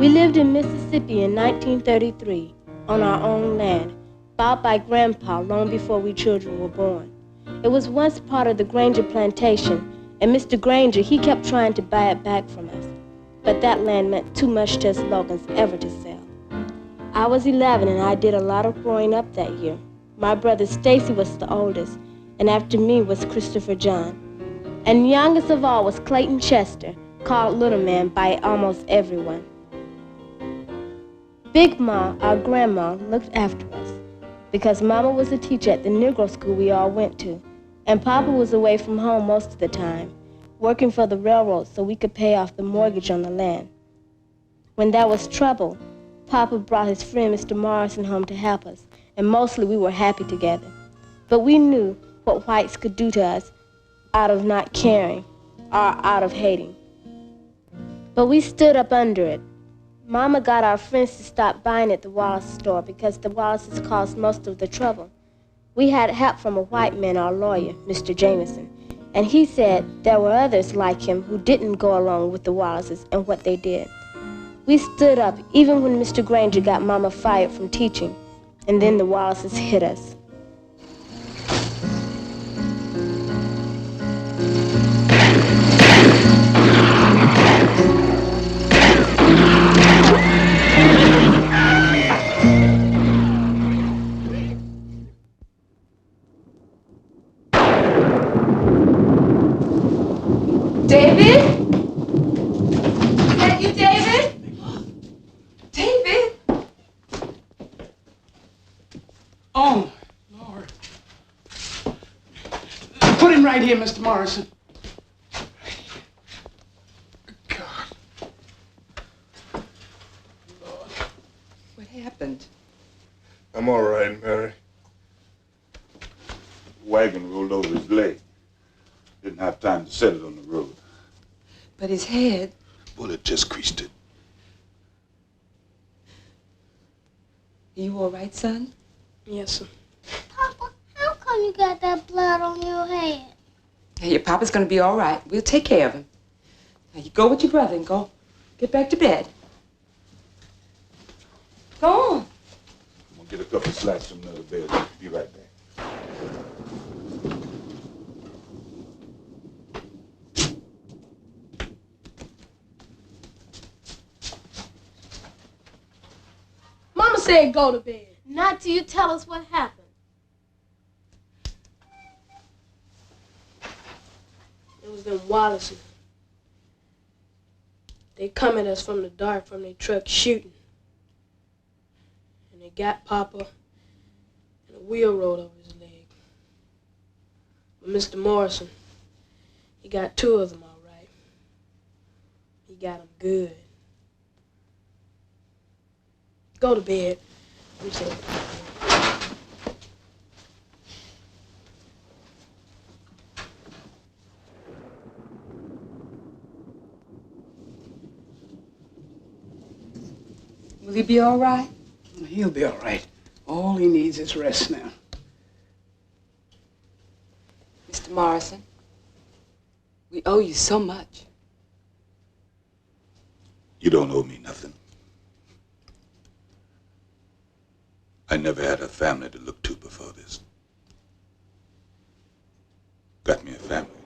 We lived in Mississippi in 1933 on our own land, bought by Grandpa long before we children were born. It was once part of the Granger plantation, and Mr. Granger, he kept trying to buy it back from us. But that land meant too much to us Logans ever to sell. I was 11 and I did a lot of growing up that year. My brother Stacy was the oldest, and after me was Christopher John. And youngest of all was Clayton Chester, called Little Man by almost everyone. Big Ma, our grandma, looked after us because Mama was a teacher at the Negro school we all went to, and Papa was away from home most of the time, working for the railroad so we could pay off the mortgage on the land. When there was trouble, Papa brought his friend Mr. Morrison home to help us, and mostly we were happy together. But we knew what whites could do to us out of not caring or out of hating. But we stood up under it. Mama got our friends to stop buying at the Wallace store because the Wallaces caused most of the trouble. We had help from a white man, our lawyer, Mr. Jameson, and he said there were others like him who didn't go along with the Wallaces and what they did. We stood up even when Mr. Granger got Mama fired from teaching, and then the Wallaces hit us. David? Is that you, David? David? Oh, Lord. Put him right here, Mr. Morrison. God. Lord. What happened? I'm all right, Mary. The wagon rolled over his leg. Didn't have time to set it on the road. But his head... Bullet just creased it. Are you all right, son? Yes, sir. Papa, how come you got that blood on your head? Hey, your papa's gonna be all right. We'll take care of him. Now, you go with your brother and go get back to bed. Go on. I'm gonna get a couple of slats from another bed. Be right back. Mama said go to bed. Not till you tell us what happened. It was them Wallaces. They come at us from the dark from their truck shooting. And they got Papa, and a wheel rolled over his leg. But Mr. Morrison, he got two of them all right. He got them good. Go to bed. I'm saying. Will he be all right? He'll be all right. All he needs is rest now. Mr. Morrison, we owe you so much. You don't owe me nothing. I never had a family to look to before this. Got me a family now.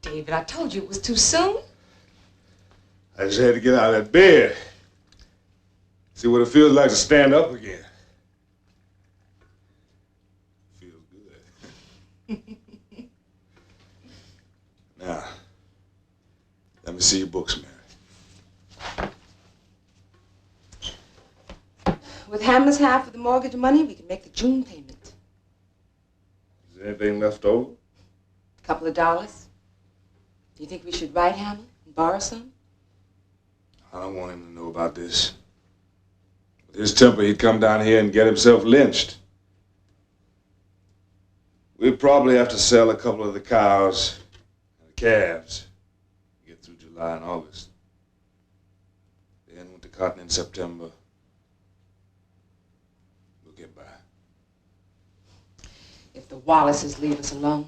David, I told you it was too soon. I just had to get out of that bed. See what it feels like to stand up again. Feels good. Now, let me see your books, Mary. With Hamlet's half of the mortgage money, we can make the June payment. Is there anything left over? A couple of dollars. Do you think we should write Hamlet and borrow some? I don't want him to know about this. With his temper, he'd come down here and get himself lynched. We'd probably have to sell a couple of the cows and the calves to get through July and August. Then with the cotton in September, we'll get by. If the Wallaces leave us alone.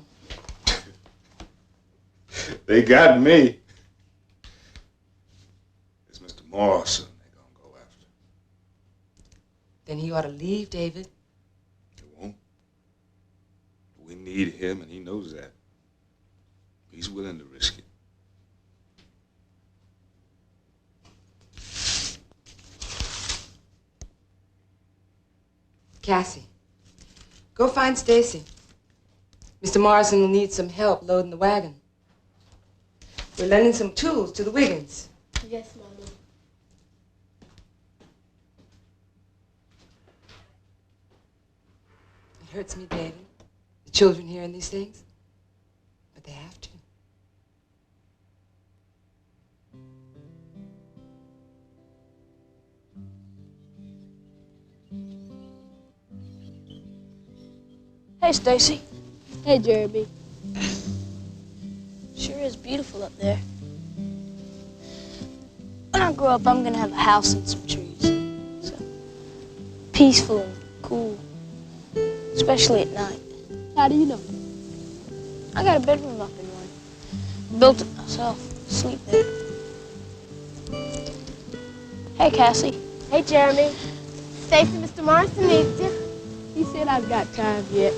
They got me. It's Mr. Morrison they're gonna go after. Then he ought to leave, David. He won't. We need him, and he knows that. He's willing to risk it. Cassie, go find Stacy. Mr. Morrison will need some help loading the wagon. We're lending some tools to the Wiggins. Yes, Mama. It hurts me, David. The children hearing these things. But they have to. Hey, Stacy. Hey, Jeremy. Sure is beautiful up there. When I grow up, I'm gonna have a house and some trees. So peaceful and cool, especially at night. How do you know? I got a bedroom up in one. Built it myself. Sleep there. Hey, Cassie. Hey, Jeremy. Stacy, Mr. Morrison needs you. He said I've got time yet.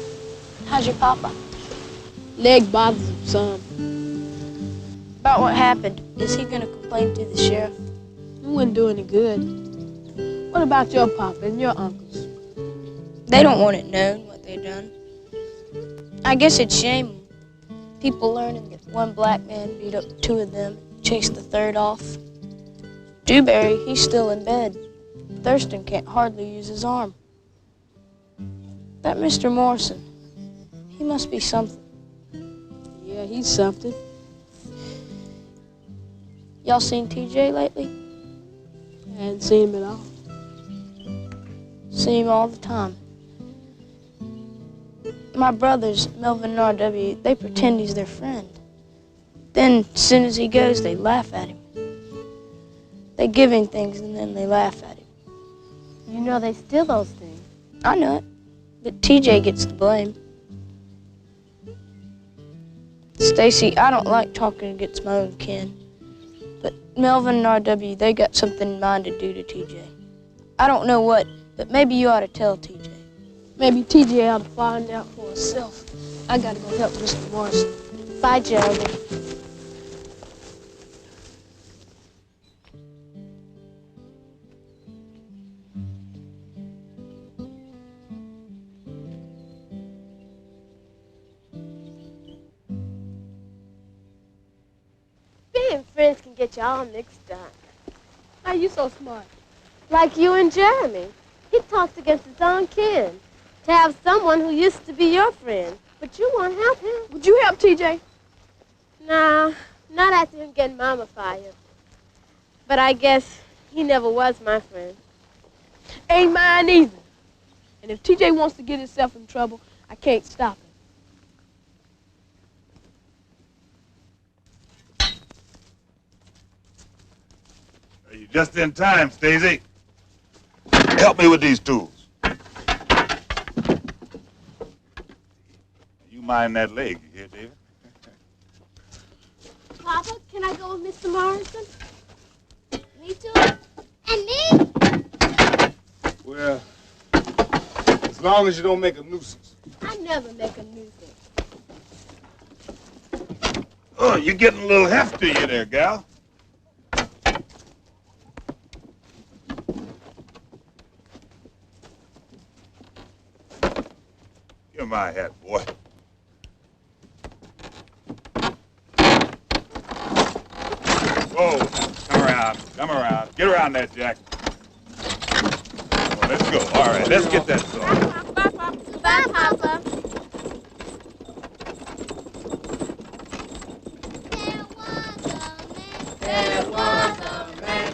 How's your papa? Leg bothers him some. About what happened? Is he gonna complain to the sheriff? It wouldn't do any good. What about your papa and your uncles? They don't want it known what they done. I guess it's shame 'em. People learning that one black man beat up two of them and chased the third off. Dewberry, he's still in bed. Thurston can't hardly use his arm. That Mr. Morrison, he must be something. Yeah, he's something. Y'all seen TJ lately? I hadn't seen him at all. See him all the time. My brothers, Melvin and R.W., they pretend he's their friend. Then, as soon as he goes, they laugh at him. They give him things and then they laugh at him. You know they steal those things. I know it, but TJ gets the blame. Stacy, I don't like talking against my own kin, but Melvin and R.W., they got something in mind to do to TJ. I don't know what, but maybe you ought to tell TJ. Maybe TJ ought to find out for himself. I gotta go help Mr. Morrison. Bye, Jeremy. Being friends can get you all mixed up. How you so smart? Like you and Jeremy. He talks against his own kin. To have someone who used to be your friend, but you won't help him. Would you help TJ? Nah, not after him getting Mama fired. But I guess he never was my friend. Ain't mine either. And if TJ wants to get himself in trouble, I can't stop him. You're just in time, Stacey. Help me with these tools. You mind that leg, you hear, David? Papa, can I go with Mr. Morrison? Me too. And me? Well, as long as you don't make a nuisance. I never make a nuisance. Oh, you're getting a little heft to you there, gal. Give my hat, boy. Whoa, come around, come around. Get around there, Jack. Well, let's Let's go. All right, let's get that started. Bye, Papa. Bye, Papa. There was a man.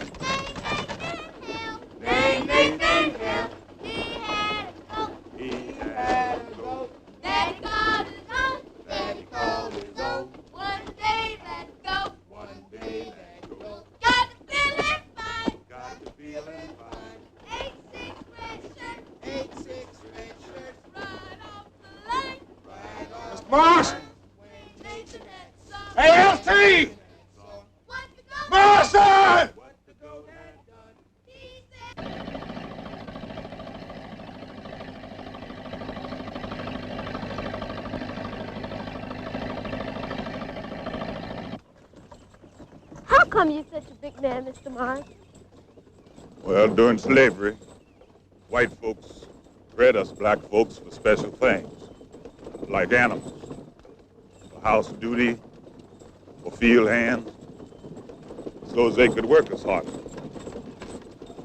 Name, hell. He had a goat. Daddy called his own. One day that goat. Got the feeling fine. 8-6 red shirt. Right off the line. Mr. Morris! Nathan had some. Hey, LT! What the goat Morrison! he said. How come you're such a big man, Mr. Morris? Well, during slavery, white folks bred us black folks for special things, like animals, for house duty, for field hands, so as they could work us hard.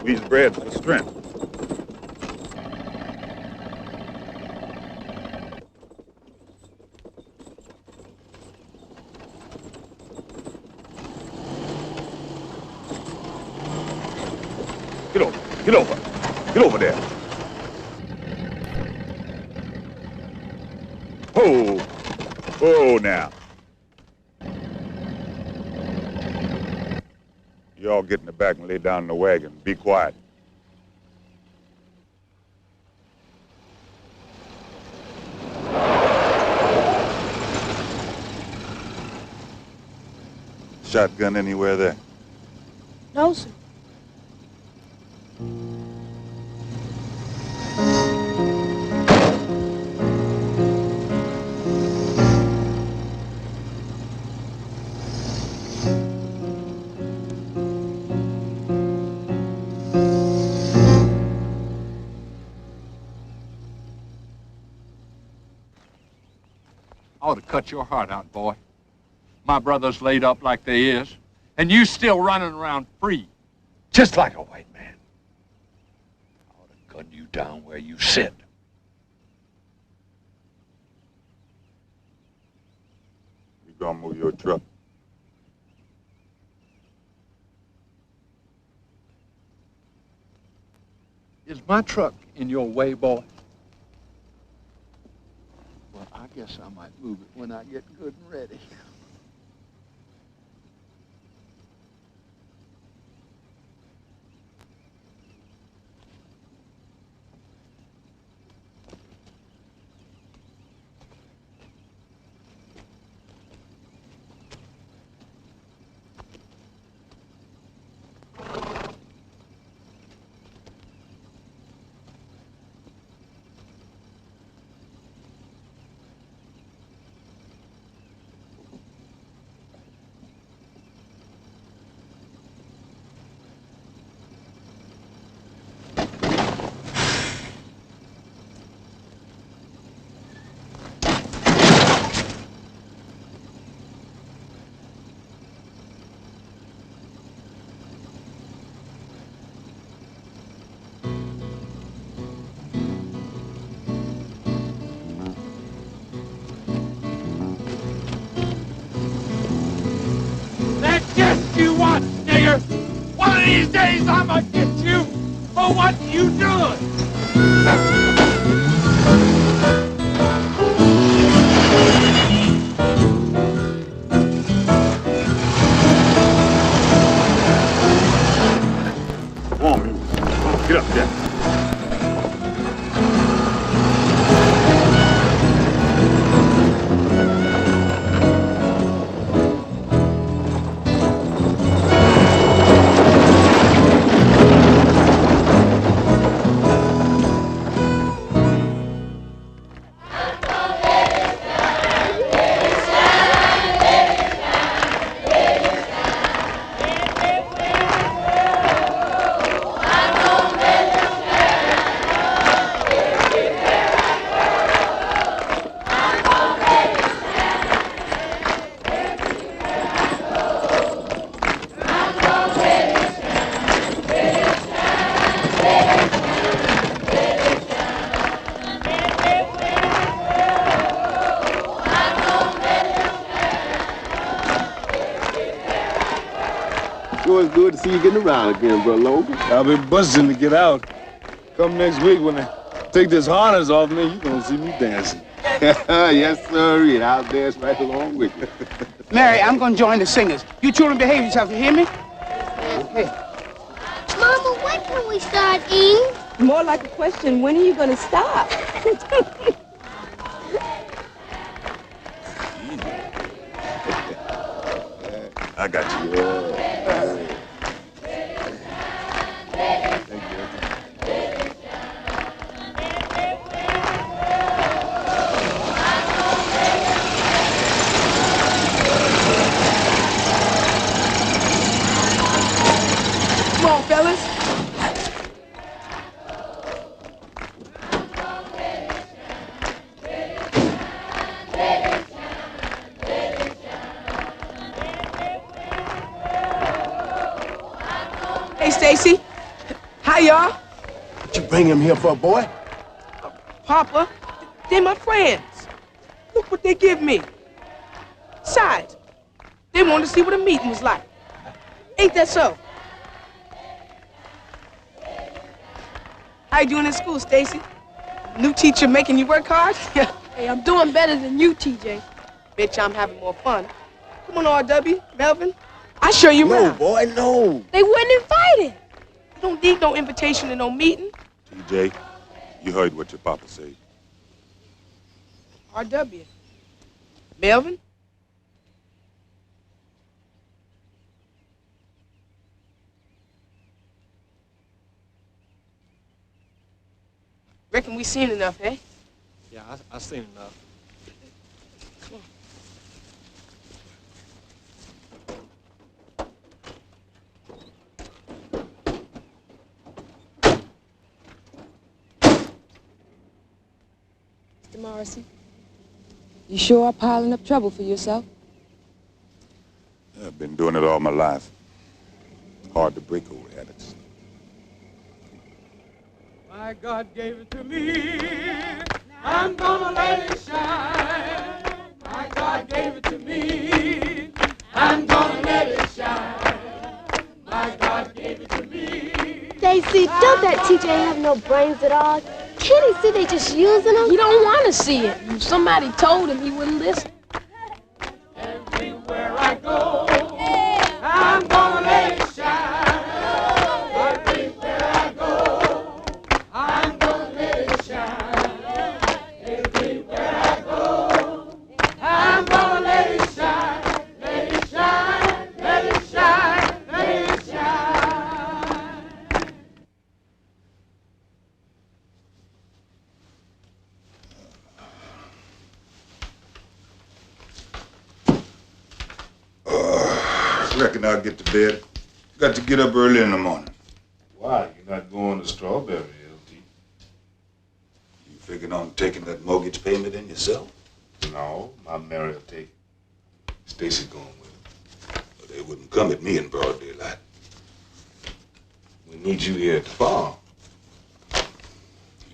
We's bred for strength. Get over there. Oh, now. You all get in the back and lay down in the wagon. Be quiet. Shotgun anywhere there? No, sir. I ought to cut your heart out, boy. My brother's laid up like they is, and you still running around free. Just like a white man. I ought to gun you down where you sit. You gonna move your truck? Is my truck in your way, boy? Well, I guess I might move it when I get good and ready. You what, nigger? One of these days I'ma get you for what you doing. Come on, man. Get up, Jack. Sure is good to see you getting around again, bro Logan. I'll be buzzing to get out. Come next week when they take this harness off me, you're gonna see me dancing. Yes, sir, and I'll dance right along with you. Mary, I'm gonna join the singers. You children behave yourselves, you hear me? Okay. Mama, when can we start eating? More like a question, when are you going to stop? I got you. Come on, fellas. Hey, Stacy. Hi, y'all. What you bring him here for, boy? Papa, they're my friends. Look what they give me. Besides, they wanted to see what a meeting was like. Ain't that so? How you doing in school, Stacy? New teacher making you work hard? Hey, I'm doing better than you, TJ. Bet you I'm having more fun. Come on, RW, Melvin. I'll show you around. No, boy, no. They wouldn't invite him. You don't need no invitation to no meeting. TJ, you heard what your papa said. RW. Melvin? Reckon we seen enough, eh? Yeah, I seen enough. Come on. Mr. Morrison, you sure are piling up trouble for yourself? I've been doing it all my life. Hard to break old habits. My God gave it to me. I'm gonna let it shine. My God gave it to me. I'm gonna let it shine. My God gave it to me. Stacy, don't that TJ have no brains at all? Can't he see they just using him? He don't want to see it. If somebody told him, he wouldn't listen. Everywhere I go, I'm gonna let it shine. Everywhere I go, I'm gonna let it shine. Everywhere I go, I'm gonna let it shine. Let it shine, let it shine, let it shine. I reckon I'll get to bed. Got to get up early in the morning. Why? You're not going to Strawberry, LT. You figuring on taking that mortgage payment in yourself? No, my Mary will take it. Stacy's going with her. Well, they wouldn't come at me in broad daylight. We need you here at the farm.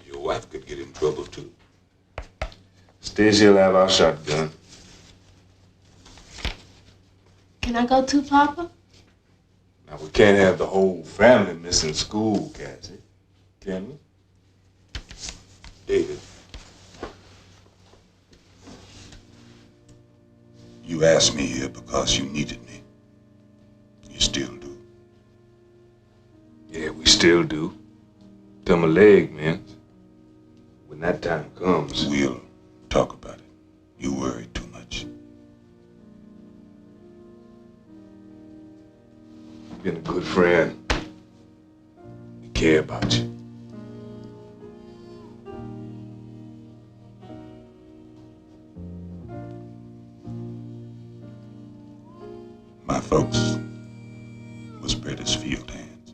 Your wife could get in trouble, too. Stacy'll have our shotgun. Can I go too, Papa? Now, we can't have the whole family missing school, Cassie. Can we? David, you asked me here because you needed me. You still do. Yeah, we still do. Till my leg, man. When that time comes... We'll talk about it. You worry too much. You've been a good friend. We care about you. My folks was British field hands.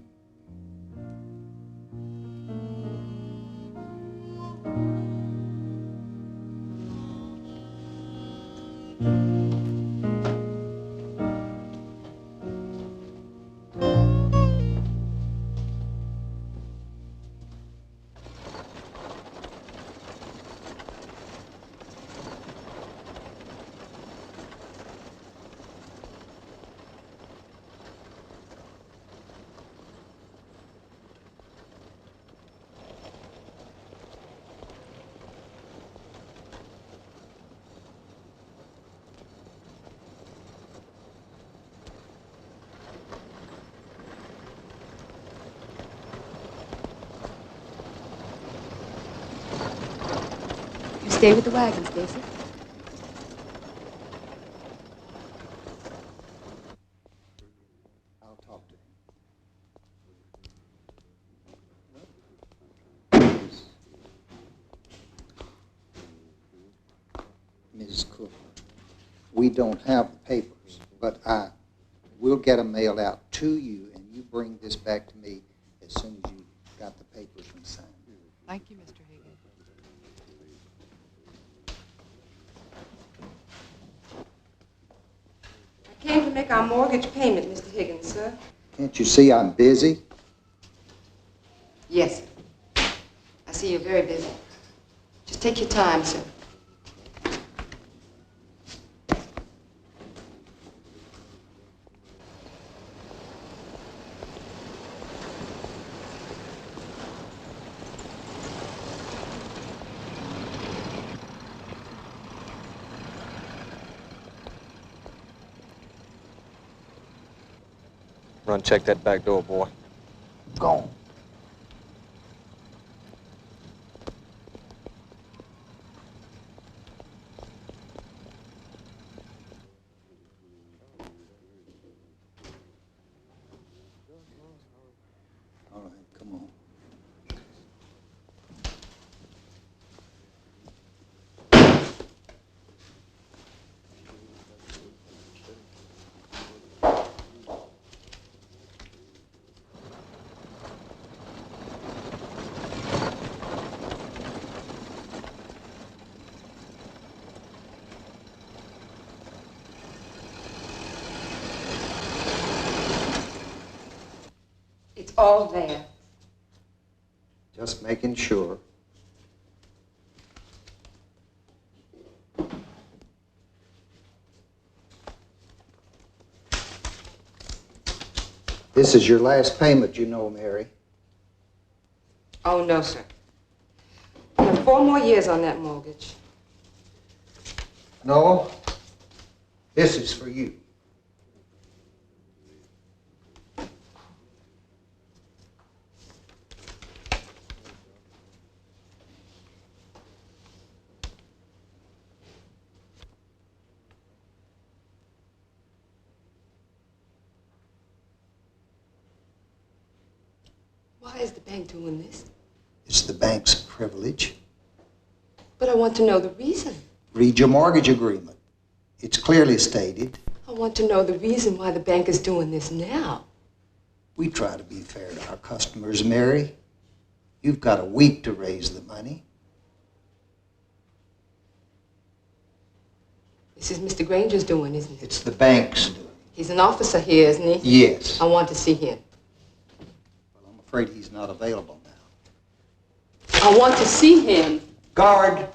stay with the wagon, Stacy. I'll talk to him. Mrs. Cook, we don't have the papers, but I will get them mailed out to you, and you bring this back to me as soon as you got the papers and signed. Thank you, Mr. Higgins. I came to make our mortgage payment, Mr. Higgins, sir. Can't you see I'm busy? Yes, sir. I see you're very busy. Just take your time, sir. Run, check that back door, boy. Gone. All right, come on. It's all there. Just making sure. This is your last payment, you know, Mary. Oh, no, sir. I have 4 more years on that mortgage. No, this is for you. Why is the bank doing this? It's the bank's privilege. But I want to know the reason. Read your mortgage agreement. It's clearly stated. I want to know the reason why the bank is doing this now. We try to be fair to our customers, Mary. You've got a week to raise the money. This is Mr. Granger's doing, isn't it? It's the bank's doing. He's an officer here, isn't he? Yes. I want to see him. Well, I'm afraid he's not available now. I want to see him. Guard.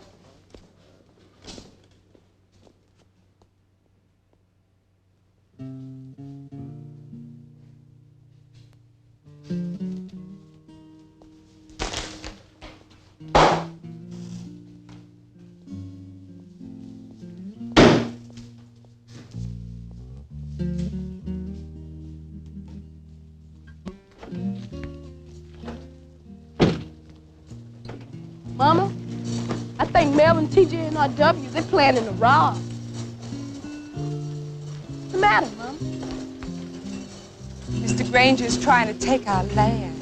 Mama, I think Mel and TJ and RW, they're planning to rob. What's the matter, Mama? Mr. Granger's trying to take our land.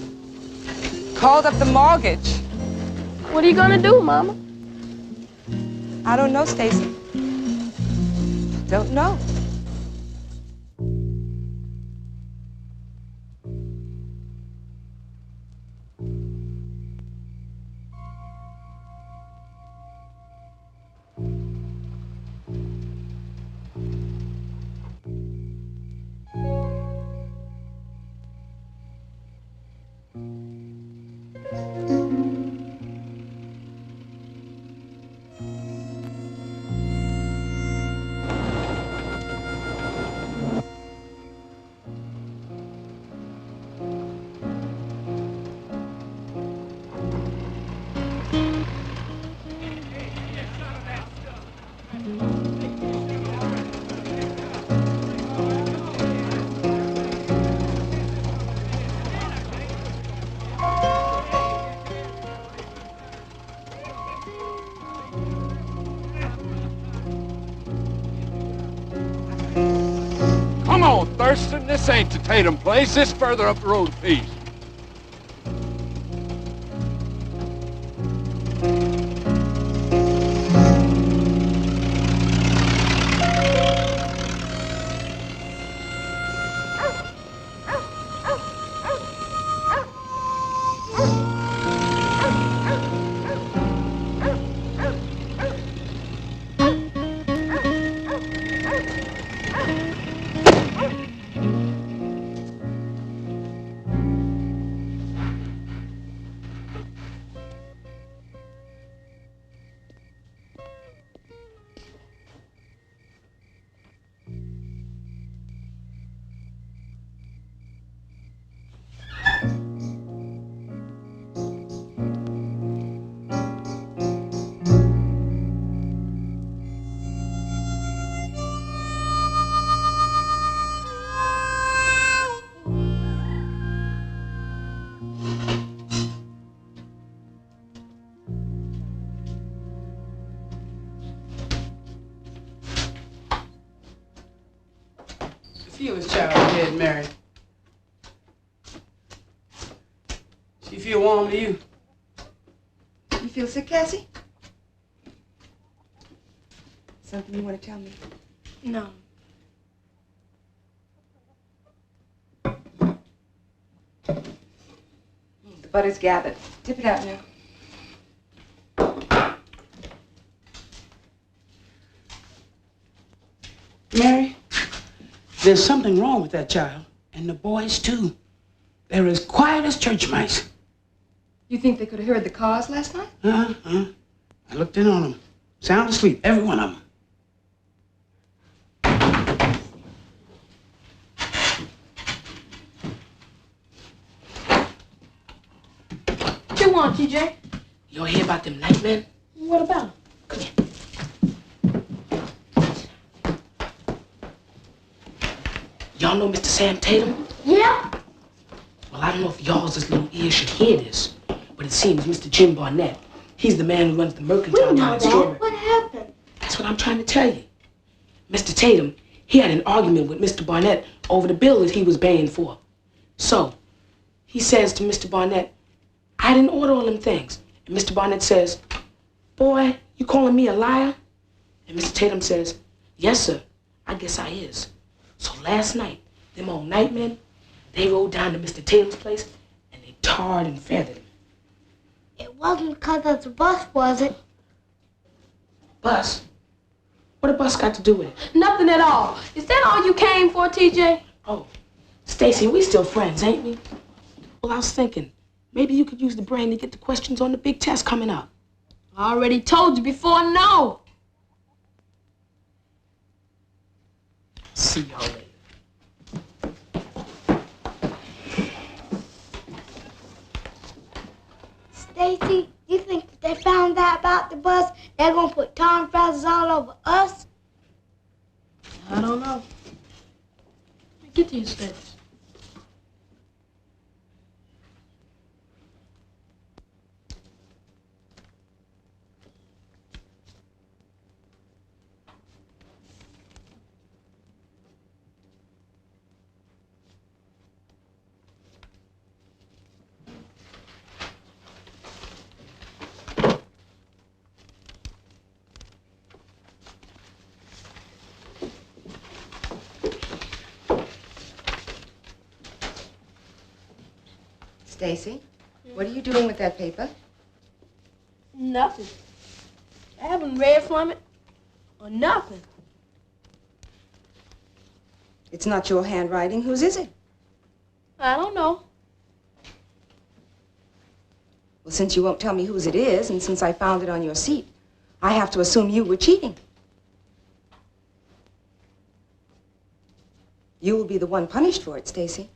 Called up the mortgage. What are you gonna do, Mama? I don't know, Stacy. Don't know. on, Thurston. This ain't the Tatum place. This further up the road a piece. Feel his child dead, Mary. She feel warm to you? You feel sick, Cassie? Something you want to tell me? No. The butter's gathered. Tip it out now. Mary, there's something wrong with that child, and the boys too. They're as quiet as church mice. You think they could have heard the cars last night? I looked in on them. Sound asleep, every one of them. What you want, TJ? You all hear about them nightmen? What about them? Come here. Y'all know Mr. Sam Tatum? Yeah. Well, I don't know if y'all's little ears should hear this, but it seems Mr. Jim Barnett, he's the man who runs the mercantile down in Strawberry. What happened? That's what I'm trying to tell you. Mr. Tatum, he had an argument with Mr. Barnett over the bill that he was paying for. So, he says to Mr. Barnett, I didn't order all them things. And Mr. Barnett says, boy, you calling me a liar? And Mr. Tatum says, yes, sir, I guess I is. So last night, them old nightmen, they rode down to Mr. Tatum's place and they tarred and feathered him. It wasn't because of the bus, was it? Bus? What a bus got to do with it? Nothing at all. Is that all you came for, TJ? Oh, Stacy, we still friends, ain't we? Well, I was thinking, maybe you could use the brain to get the questions on the big test coming up. I already told you before, no. See y'all later. Stacy, you think if they found out about the bus, they're gonna put tar and feathers all over us? I don't know. Get to your steps. Stacy, what are you doing with that paper? Nothing. I haven't read from it or nothing. It's not your handwriting. Whose is it? I don't know. Well, since you won't tell me whose it is, and since I found it on your seat, I have to assume you were cheating. You will be the one punished for it, Stacy.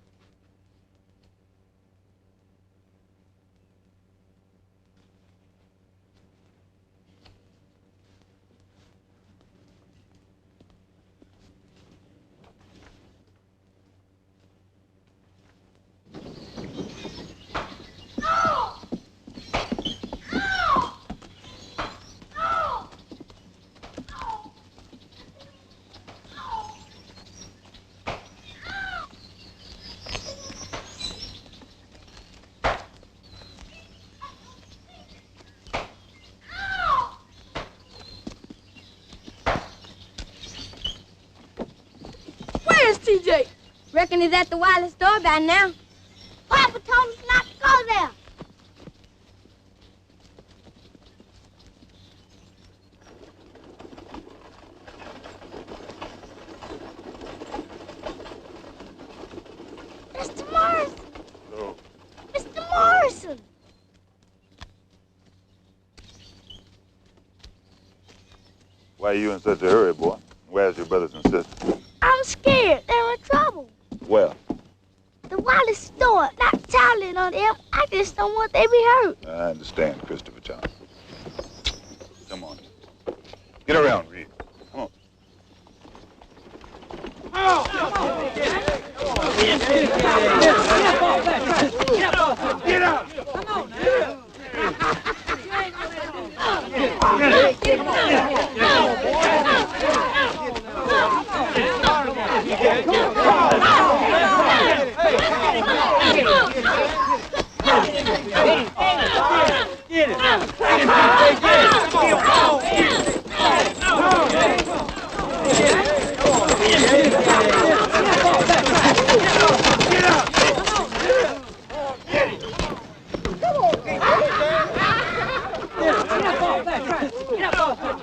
TJ? Reckon he's at the wireless store by now. Papa told us not to go there. Mr. Morrison! Hello. Mr. Morrison! Why are you in such a hurry, boy? Where's your brothers and sisters? I'm scared. They're in trouble. Well, The wireless store. Not telling on them. I just don't want they be hurt. I understand, Christopher John. Come on. Get around, Reed. Come on. Get out! Come on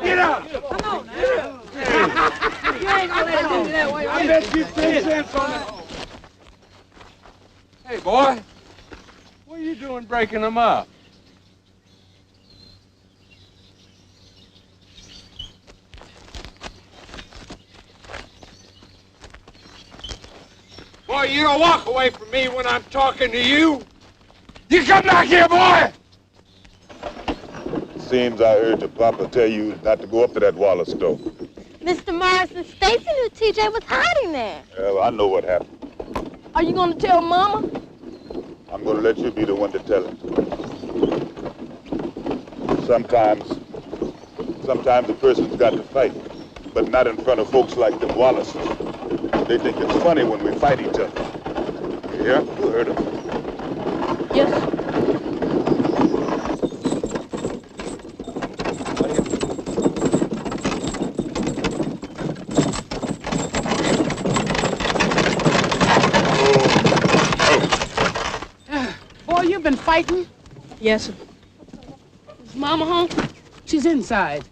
Get out! Come on now! You ain't gonna let it do that way. I bet you 10 cents on it. Hey, boy. What are you doing breaking them up? Boy, you don't walk away from me when I'm talking to you. You come back here, boy! Seems I heard your papa tell you not to go up to that wireless store. Mr. Morrison, Stacy knew TJ was hiding there. Well, I know what happened. Are you going to tell Mama? I'm going to let you be the one to tell her. Sometimes a person's got to fight, but not in front of folks like them Wallaces. They think it's funny when we fight each other. You hear? You heard them. Yes. Boy, you've been fighting? Yes, sir. Is Mama home? She's inside.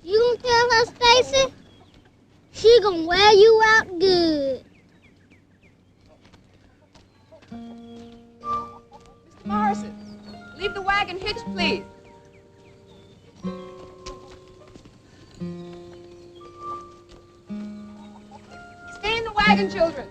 You gonna tell her, Stacy? She gonna wear you out good. Mr. Morrison, leave the wagon hitched, please. Stay in the wagon, children.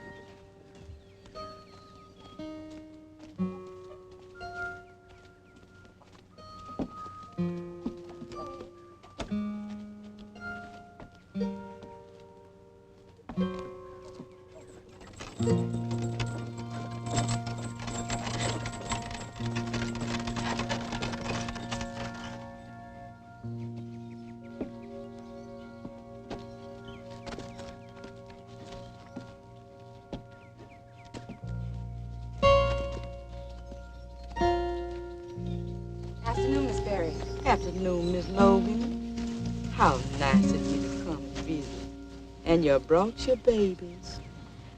Afternoon, Miss Berry. Afternoon, Miss Logan. How nice of you to come and visit. And you brought your babies.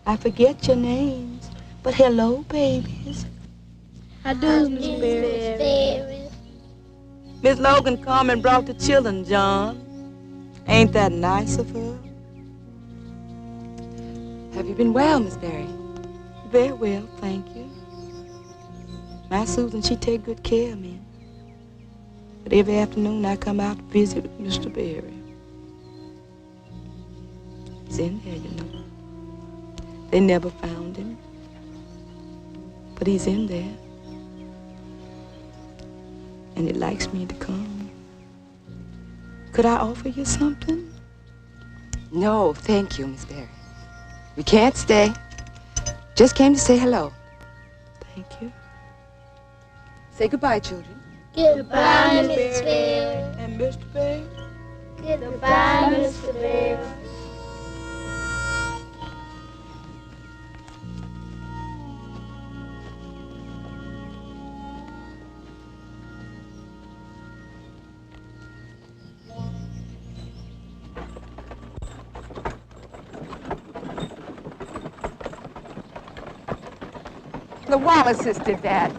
I forget your names, but hello, babies. How do, Miss Berry? Miss Logan come and brought the children, John. Ain't that nice of her? Have you been well, Miss Berry? Very well, thank you. My Susan, she take good care of me. But every afternoon I come out to visit with Mr. Berry. He's in there, you know. They never found him. But he's in there. And he likes me to come. Could I offer you something? No, thank you, Miss Berry. We can't stay. Just came to say hello. Thank you. Say goodbye, children. Goodbye, Miss Berry. And Mr. Berry? Goodbye, Mr. Berry. The Wallaces did that.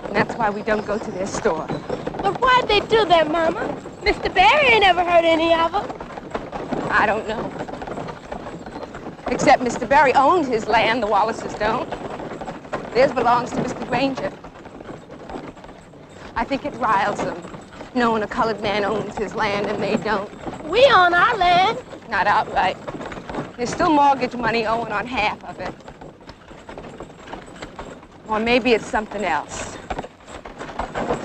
And that's why we don't go to their store. But why'd they do that, Mama? Mr. Barry ain't ever heard any of them. I don't know. Except Mr. Barry owns his land, the Wallaces don't. Theirs belongs to Mr. Granger. I think it riles them, knowing a colored man owns his land and they don't. We own our land. Not outright. There's still mortgage money owing on half of it. Or maybe it's something else.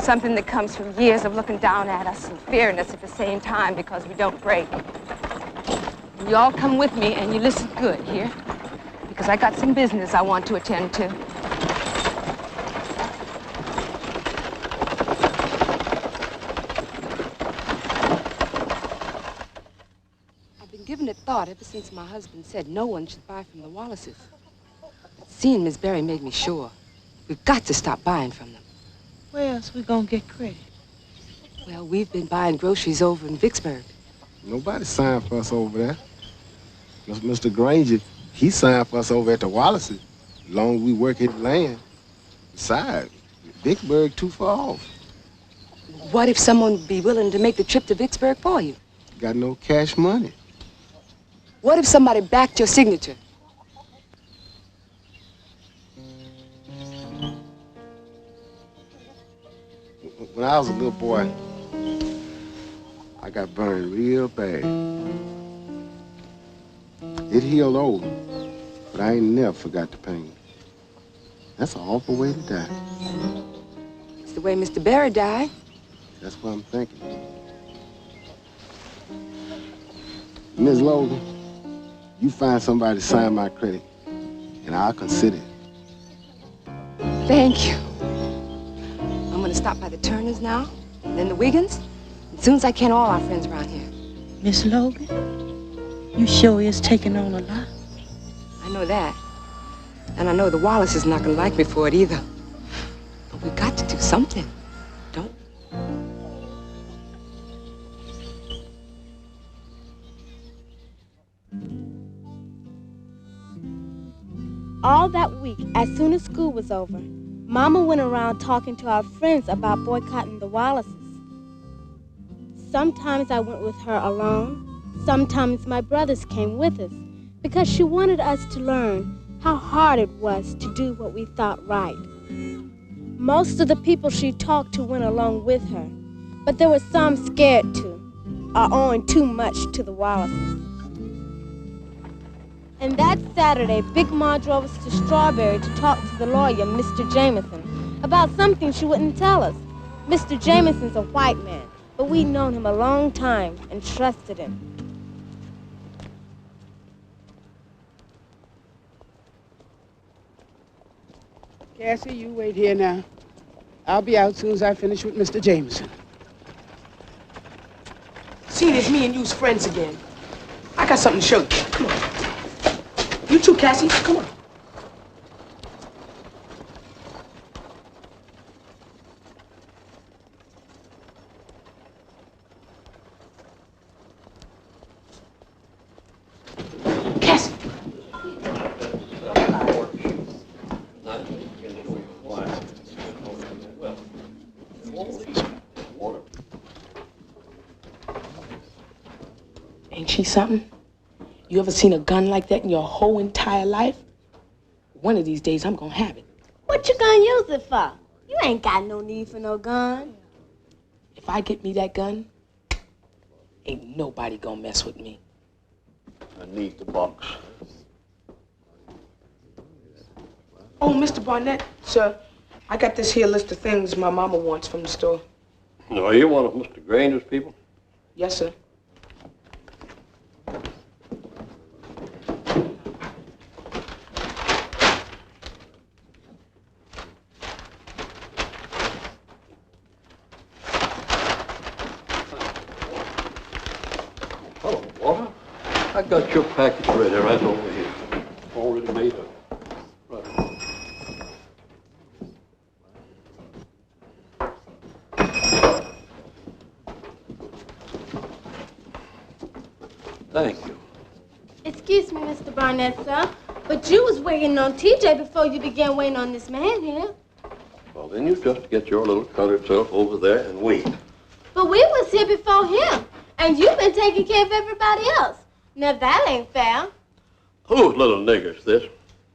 Something that comes from years of looking down at us and fearing us at the same time because we don't break. You all come with me and you listen good here, because I got some business I want to attend to. I've been giving it thought ever since my husband said no one should buy from the Wallaces. Seeing Miss Berry made me sure. We've got to stop buying from them. Where else we gonna get credit? Well, we've been buying groceries over in Vicksburg. Nobody signed for us over there. Mr. Granger, he signed for us over at the Wallaces, as long as we work his land. Besides, Vicksburg too far off. What if someone would be willing to make the trip to Vicksburg for you? Got no cash money. What if somebody backed your signature? When I was a little boy, I got burned real bad. It healed over, but I ain't never forgot the pain. That's an awful way to die. It's the way Mr. Barry died. That's what I'm thinking. Miss Logan, you find somebody to sign my credit, and I'll consider it. Thank you. I'm going to stop by the Turners now, and then the Wiggins. As soon as I can, all our friends around here. Miss Logan, you sure is taking on a lot. I know that. And I know the Wallace is not going to like me for it either. But we've got to do something, don't we? All that week, as soon as school was over, Mama went around talking to our friends about boycotting the Wallaces. Sometimes I went with her alone. Sometimes my brothers came with us because she wanted us to learn how hard it was to do what we thought right. Most of the people she talked to went along with her, but there were some scared to, or owing too much to the Wallaces. And that Saturday, Big Ma drove us to Strawberry to talk to the lawyer, Mr. Jameson, about something she wouldn't tell us. Mr. Jameson's a white man, but we'd known him a long time and trusted him. Cassie, you wait here now. I'll be out as soon as I finish with Mr. Jameson. Seeing as me and you's friends again, I got something to show you. Come on. You too, Cassie. Come on. Cassie. Ain't she something? You ever seen a gun like that in your whole entire life? One of these days, I'm gonna have it. What you gonna use it for? You ain't got no need for no gun. If I get me that gun, ain't nobody gonna mess with me. I need the box. Oh, Mr. Barnett, sir, I got this here list of things my mama wants from the store. No, you one of Mr. Granger's people? Yes, sir. Hello, Walter. I got your package ready right over here. Already made up. Right. Thank you. Excuse me, Mr. Barnett, sir, But you was waiting on TJ before you began waiting on this man here. Well, then you just get your little colored self over there and wait. But we was here before him, and you've been taking care of everybody else. Now that ain't fair. Whose little nigger's this?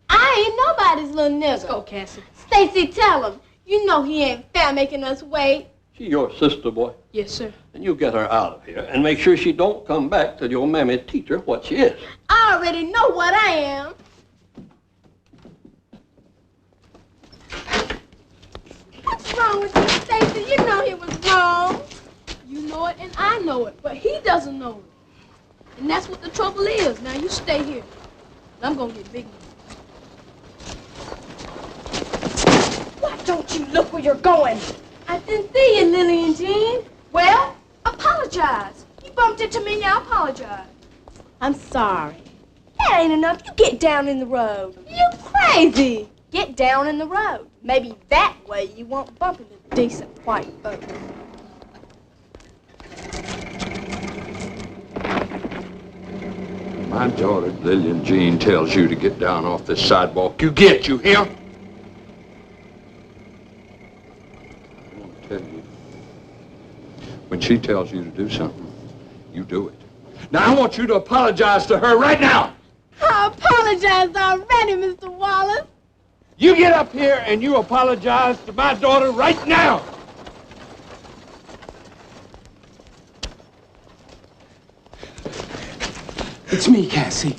I ain't nobody's little nigga. Let's go, Cassie. Stacy, tell him. You know he ain't fair making us wait. She your sister, boy. Yes, sir. And you get her out of here and make sure she don't come back till your mammy teach her what she is. I already know what I am. What's wrong with you, Stacy? You know he was wrong. You know it and I know it, but he doesn't know it. And that's what the trouble is. Now you stay here. I'm gonna get big. Why don't you look where you're going? I didn't see you, Lillian Jean. Well, apologize. You bumped into me, I apologize. I'm sorry. That ain't enough. You get down in the road. You crazy. Get down in the road. Maybe that way you won't bump into decent white folks. My daughter, Lillian Jean, tells you to get down off this sidewalk. You get, you hear? I want to tell you, when she tells you to do something, you do it. Now, I want you to apologize to her right now. I apologize already, Mr. Wallace. You get up here and you apologize to my daughter right now. It's me, Cassie.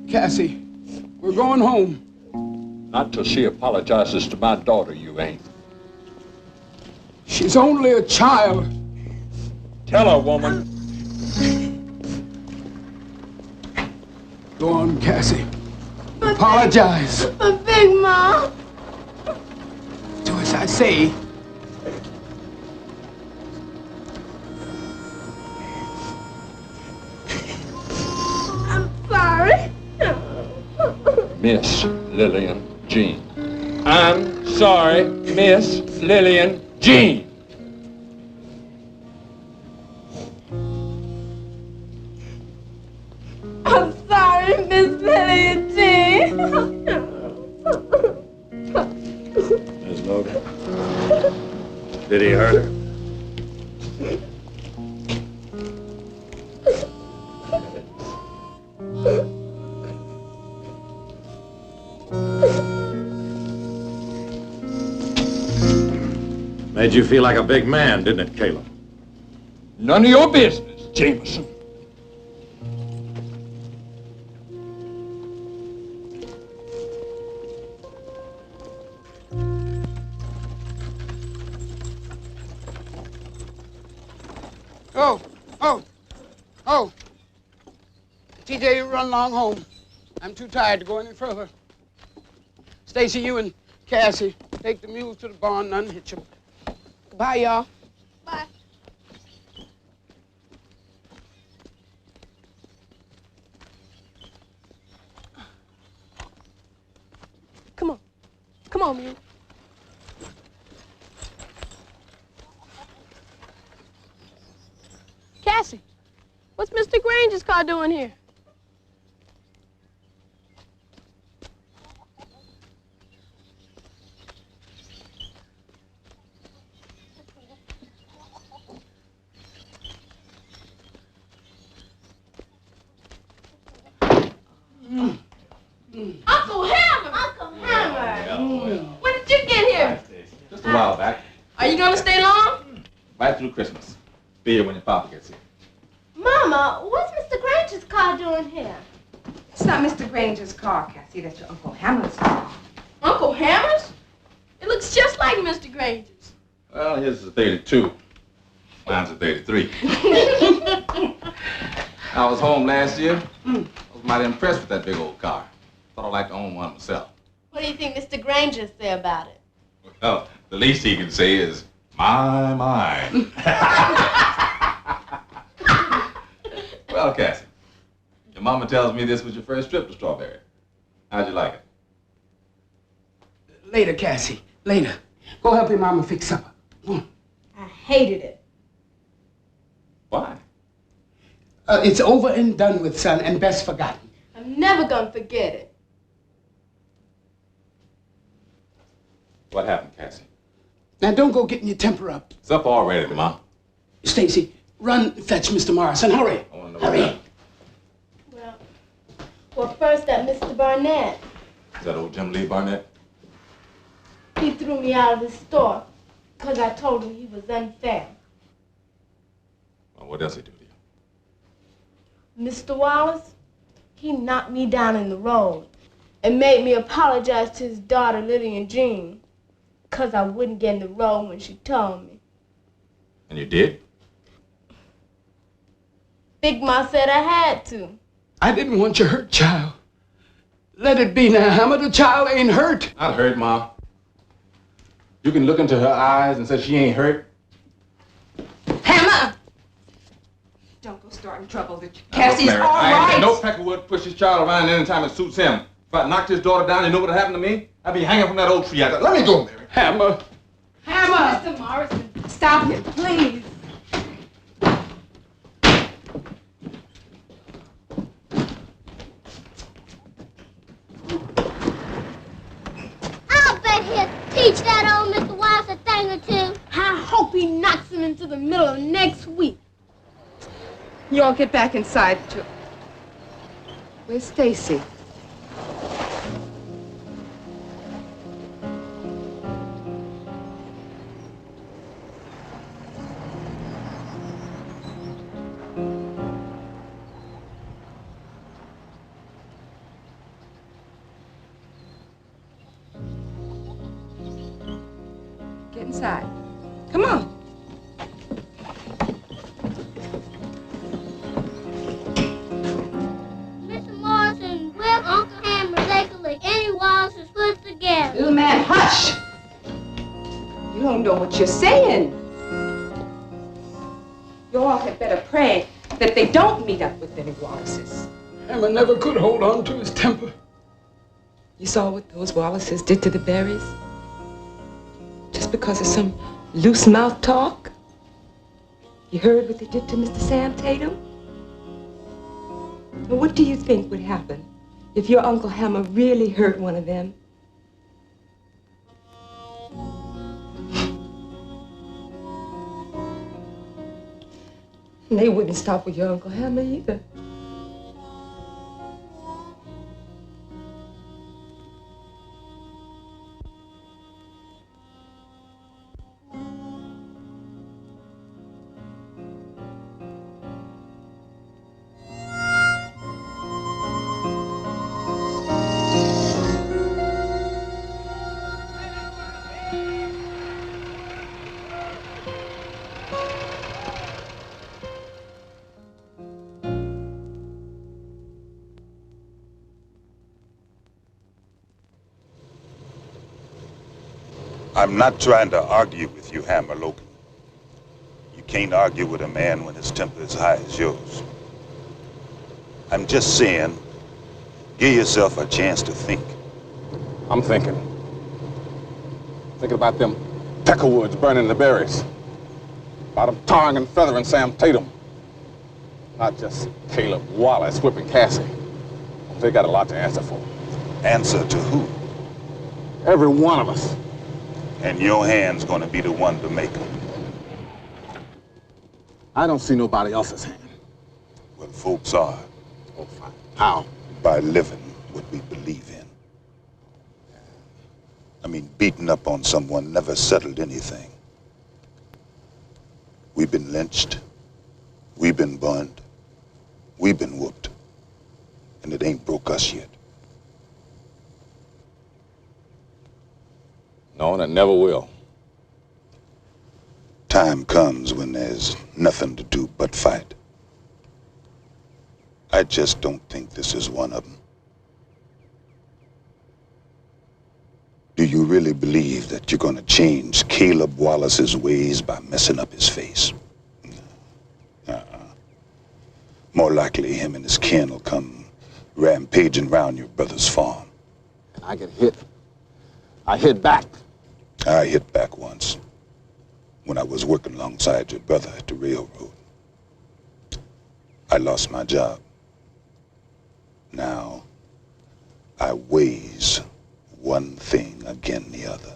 Cassie, we're going home. Not till she apologizes to my daughter, you ain't. She's only a child. Tell her, woman. Go on, Cassie. Apologize. But Big Mom. Do as I say. I'm sorry. Miss Lillian Jean. I'm sorry, Miss Lillian Jean. I'm sorry, Miss Lillian Jean. Miss Logan, did he hurt her? Made you feel like a big man, didn't it, Caleb? None of your business, Jameson. Oh. TJ, you run along home. I'm too tired to go any further. Stacy, you and Cassie take the mules to the barn and unhitch them. Goodbye, y'all. Bye. Come on. Come on, Mule. Cassie, what's Mr. Granger's car doing here? Uncle Hammer! Uncle Hammer! When did you get here? Just a while back. Are you gonna stay long? Right through Christmas. Be here when your papa gets here. Mama, what's Mr. Granger's car doing here? It's not Mr. Granger's car, Cassie. That's your Uncle Hammer's car. Uncle Hammer's? It looks just like Mr. Granger's. Well, his is a 32. Mine's a 33. I was home last year. I was mighty impressed with that big old car. Thought I'd like to own one myself. What do you think Mr. Granger say about it? Well, the least he can say is, my. Well, Cassie, your mama tells me this was your first trip to Strawberry. How'd you like it? Later, Cassie. Later. Go help your mama fix supper. Go on. hated it. Why? It's over and done with, son, and best forgotten. I'm never gonna forget it. What happened, Cassie? Now, don't go getting your temper up. It's up already, Ma. Stacy, run fetch Mr. Morrison. Hurry. I want to know Hurry. what happened. Well, first that Mr. Barnett. Is that old Jim Lee Barnett? He threw me out of the store because I told him he was unfair. Well, what else he do to you? Mr. Wallace, he knocked me down in the road and made me apologize to his daughter, Lillian Jean, because I wouldn't get in the road when she told me. And you did? Big Ma said I had to. I didn't want you hurt, child. Let it be now, Hammer. The child ain't hurt. Not hurt, Ma. You can look into her eyes and say she ain't hurt. Hammer! Don't go starting trouble. Now, Cassie's look, Mary, all right. No Peckerwood push his child around anytime it suits him. If I knocked his daughter down, you know what would happen to me? I'd be hanging from that old tree. Let me go, Mary. Hammer. Hammer! Mr. Morrison, stop him, please. I'll bet he'll teach that old Mr. Wallace a thing or two. I hope he knocks him into the middle of next week. You all get back inside, too. Where's Stacy? Get inside. Come on. Mr. Morrison, will Uncle Hammer take a lick any Wallace's put together? Little man, hush! You don't know what you're saying. You all had better pray that they don't meet up with any Wallaces. Hammer never could hold on to his temper. You saw what those Wallaces did to the berries? Just because of some loose mouth talk? You heard what they did to Mr. Sam Tatum? Well, what do you think would happen if your Uncle Hammer really hurt one of them? And they wouldn't stop with your Uncle Hammer either. I'm not trying to argue with you, Hammer Logan. You can't argue with a man when his temper is high as yours. I'm just saying, give yourself a chance to think. I'm thinking. Thinking about them peckerwoods burning the berries. About them tarring and feathering Sam Tatum. Not just Caleb Wallace whipping Cassie. They got a lot to answer for. Answer to who? Every one of us. And your hand's gonna be the one to make them. I don't see nobody else's hand. Well, folks are. Oh, fine. How? By living what we believe in. I mean, beating up on someone never settled anything. We've been lynched. We've been burned. We've been whooped. And it ain't broke us yet. No, and it never will. Time comes when there's nothing to do but fight. I just don't think this is one of them. Do you really believe that you're gonna change Caleb Wallace's ways by messing up his face? More likely him and his kin will come rampaging round your brother's farm. And I get hit. I hit back. I hit back once. when I was working alongside your brother at the railroad. I lost my job. Now, I weighs one thing against the other.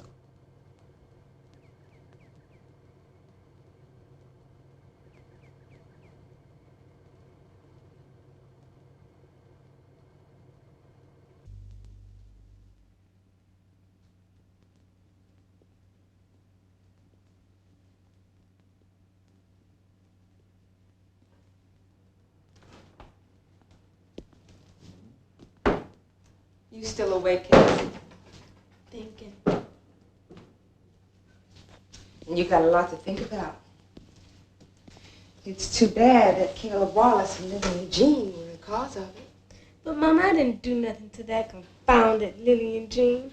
You still awake, Cassie? Thinking. And you got a lot to think about. It's too bad that Caleb Wallace and Lillian Jean were the cause of it. But, Mom, I didn't do nothing to that confounded Lillian Jean.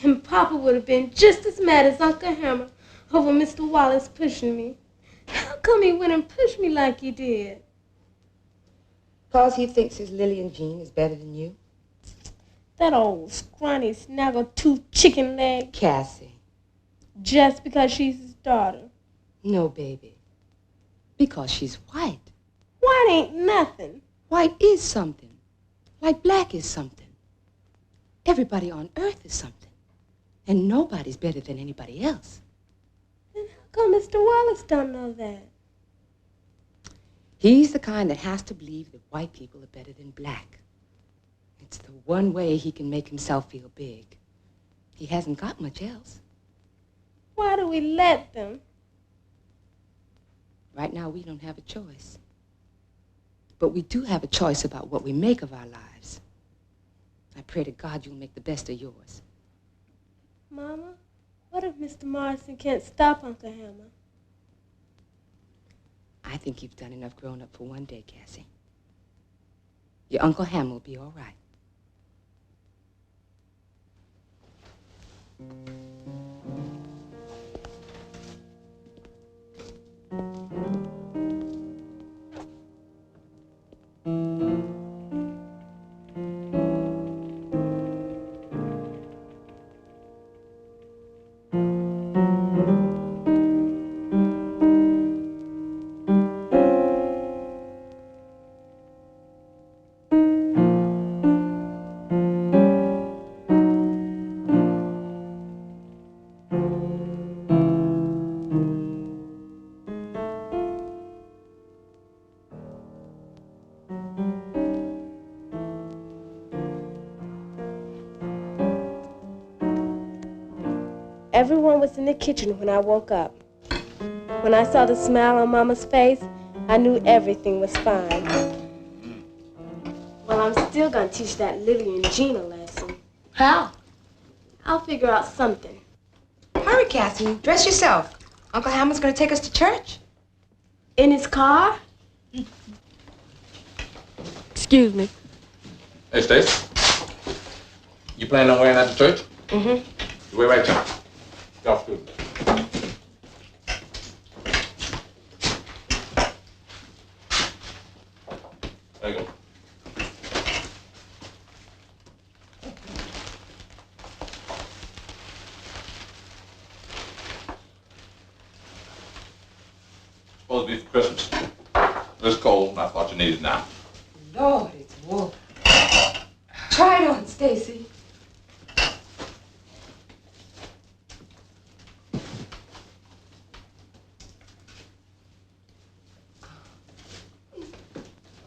And Papa would have been just as mad as Uncle Hammer over Mr. Wallace pushing me. How come he went and pushed me like he did? 'Cause he thinks his Lillian Jean is better than you. That old scrawny, snaggle-toothed chicken leg. Cassie. Just because she's his daughter. No, baby. Because she's white. White ain't nothing. White is something. Like black is something. Everybody on earth is something. And nobody's better than anybody else. Then how come Mr. Wallace don't know that? He's the kind that has to believe that white people are better than black. It's the one way he can make himself feel big. He hasn't got much else. Why do we let them? Right now, we don't have a choice. But we do have a choice about what we make of our lives. I pray to God you'll make the best of yours. Mama, what if Mr. Morrison can't stop Uncle Hammer? I think you've done enough growing up for one day, Cassie. Your Uncle Hammer will be all right. Everyone was in the kitchen when I woke up. When I saw the smile on Mama's face, I knew everything was fine. Well, I'm still gonna teach that Lillian Jean a lesson. How? I'll figure out something. Hurry, Cassie. Dress yourself. Uncle Hammer's going to take us to church. In his car? Excuse me. Hey, Stace. You planning on wearing that to church? Mm-hmm. You wear right here. Get off school. There you go. Supposed to be for Christmas. It's cold, and I thought you needed it now. Lord, it's warm. Try it on, Stacy.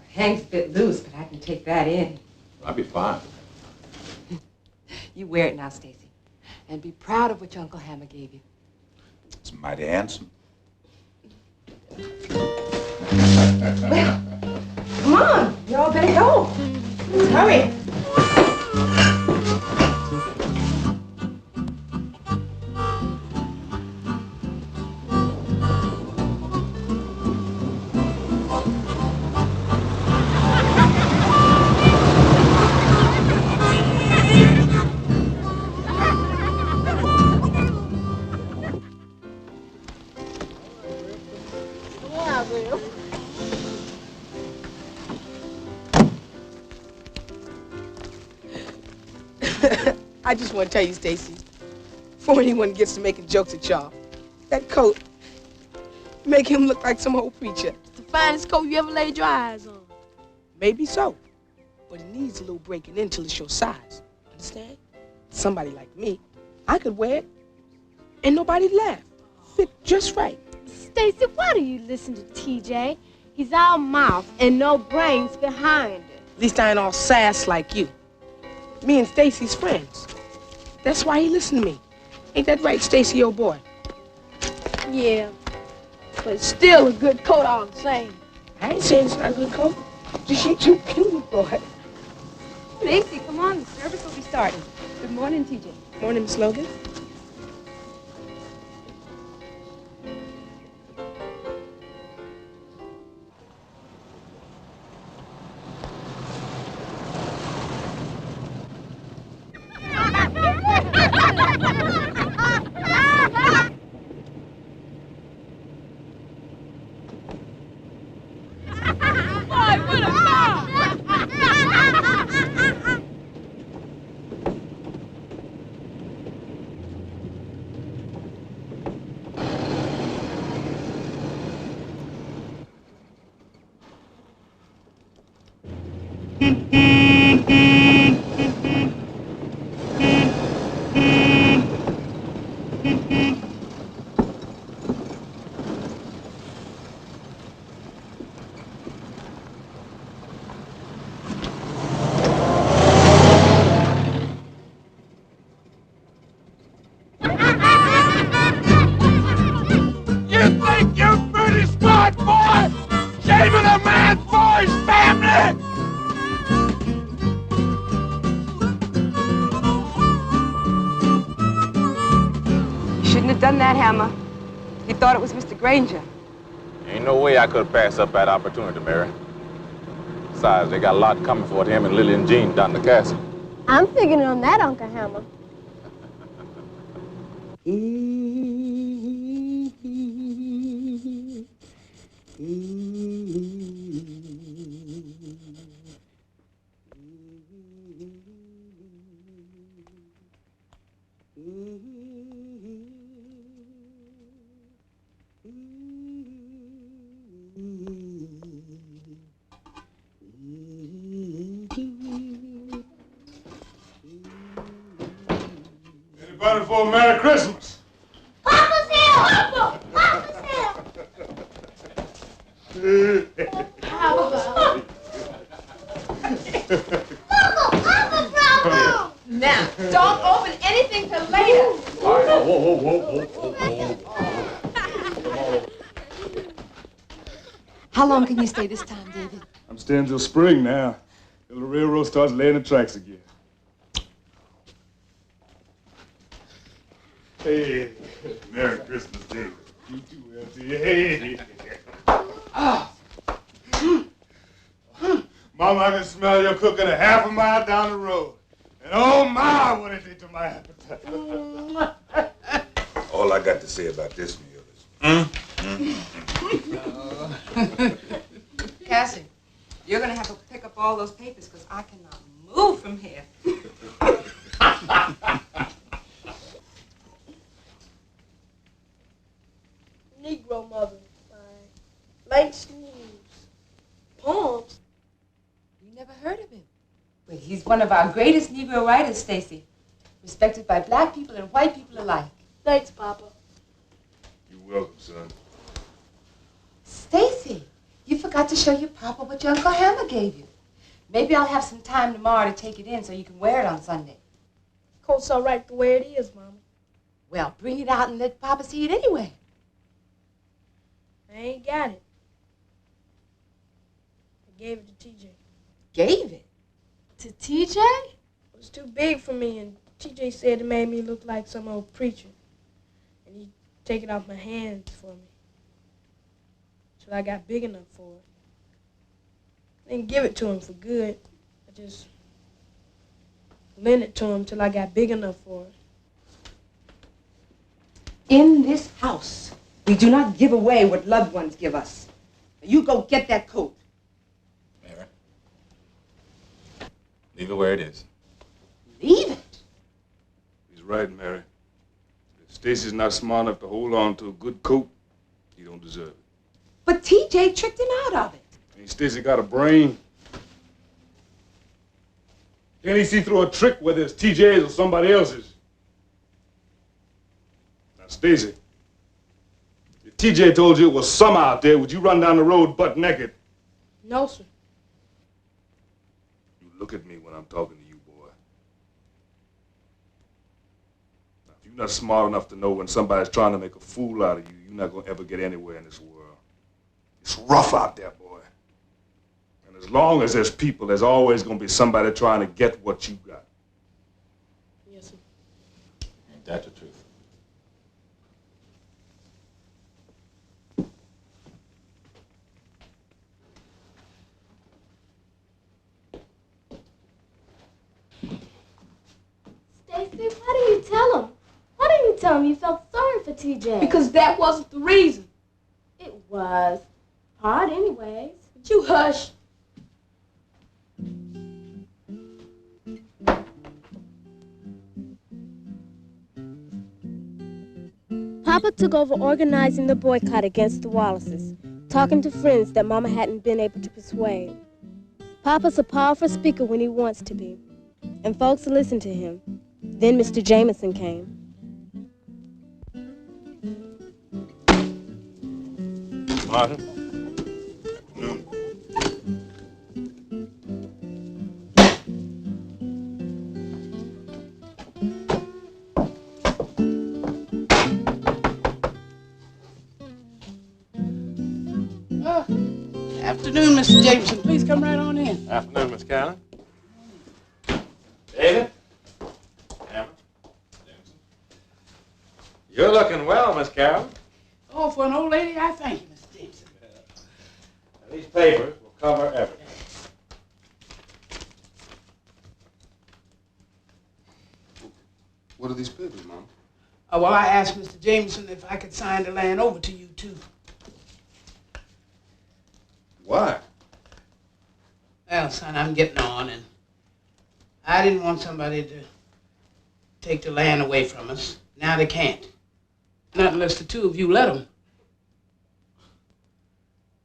Hangs a bit loose, but I can take that in. I'll be fine. You wear it now, Stacy, and be proud of what your Uncle Hammer gave you. It's mighty handsome. Well, come on, y'all better go. Let's hurry. I just want to tell you, Stacy, before anyone gets to making jokes at y'all, that coat, Make him look like some old preacher. It's the finest coat you ever laid your eyes on. Maybe so. But it needs a little breaking in till it's your size. Understand? Somebody like me, I could wear it and nobody'd laugh. Fit just right. Stacy, why do you listen to TJ? He's all mouth and no brains behind it. At least I ain't all sass like you. Me and Stacy's friends. That's why he listened to me. Ain't that right, Stacy, old boy? Yeah, but it's still a good coat all the same. I ain't saying it's not a good coat. Just you too cute, boy. Stacy, come on. The service will be starting. Good morning, TJ. Morning, Miss Logan. Hammer. He thought it was Mr. Granger. Ain't no way I could have passed up that opportunity, Mary. Besides, they got a lot coming for him and Lily and Jean down the castle. I'm figuring on that, Uncle Hammer. Anybody for a Merry Christmas? Papa's here! Papa! Papa's here! Papa! Now, don't open anything till later. How long can you stay this time, David? I'm staying till spring now, till the railroad starts laying the tracks again. Hey, Merry Christmas, David. You too, LT. Hey. Mama, I can smell your cooking a half a mile down the road. And oh my, what it did to my appetite. All I got to say about this meal is... Cassie, you're going to have to pick up all those papers because I cannot move from here. Negro mother by Langston Hughes. Poems? You never heard of him? Well, he's one of our greatest Negro writers, Stacy. Respected by black people and white people alike. Thanks, Papa. You're welcome, son. Stacy, you forgot to show your Papa what your Uncle Hammer gave you. Maybe I'll have some time tomorrow to take it in so you can wear it on Sunday. Coat's all right the way it is, Mama. Well, bring it out and let Papa see it anyway. I ain't got it. I gave it to TJ. Gave it? To TJ? It was too big for me, and TJ said it made me look like some old preacher. And he'd take it off my hands for me. Till I got big enough for it. I didn't give it to him for good. I just lent it to him till I got big enough for it. In this house, we do not give away what loved ones give us. You go get that coat. Mary, leave it where it is. Leave it? He's right, Mary. If Stacy's not smart enough to hold on to a good coat, He don't deserve it. But TJ tricked him out of it. Ain't Stacy got a brain? Can't he see through a trick, whether it's TJ's or somebody else's? Now, Stacy, if TJ told you it was summer out there, would you run down the road butt naked? No, sir. You look at me when I'm talking to you, boy. Now, if you're not smart enough to know when somebody's trying to make a fool out of you, you're not going to ever get anywhere in this world. It's rough out there, boy. And as long as there's people, there's always going to be somebody trying to get what you got. Yes, sir. Ain't that the truth? Stacy, why didn't you tell him? Why didn't you tell him you felt sorry for TJ? Because that wasn't the reason. It was. Hard anyways. But you hush. Papa took over organizing the boycott against the Wallaces, talking to friends that Mama hadn't been able to persuade. Papa's a powerful speaker when he wants to be, and folks listened to him. Then Mr. Jameson came. Martin? Afternoon, Mr. Jameson. Please come right on in. Afternoon, Miss Cannon. David? Cameron? Jameson? You're looking well, Miss Carroll. Oh, for an old lady, I thank you, Mr. Jameson. Now, these papers will cover everything. What are these papers, Mom? Well, I asked Mr. Jameson if I could sign the land over to you, too. Why? Well, son, I'm getting on, and I didn't want somebody to take the land away from us. Now they can't. Not unless the two of you let them.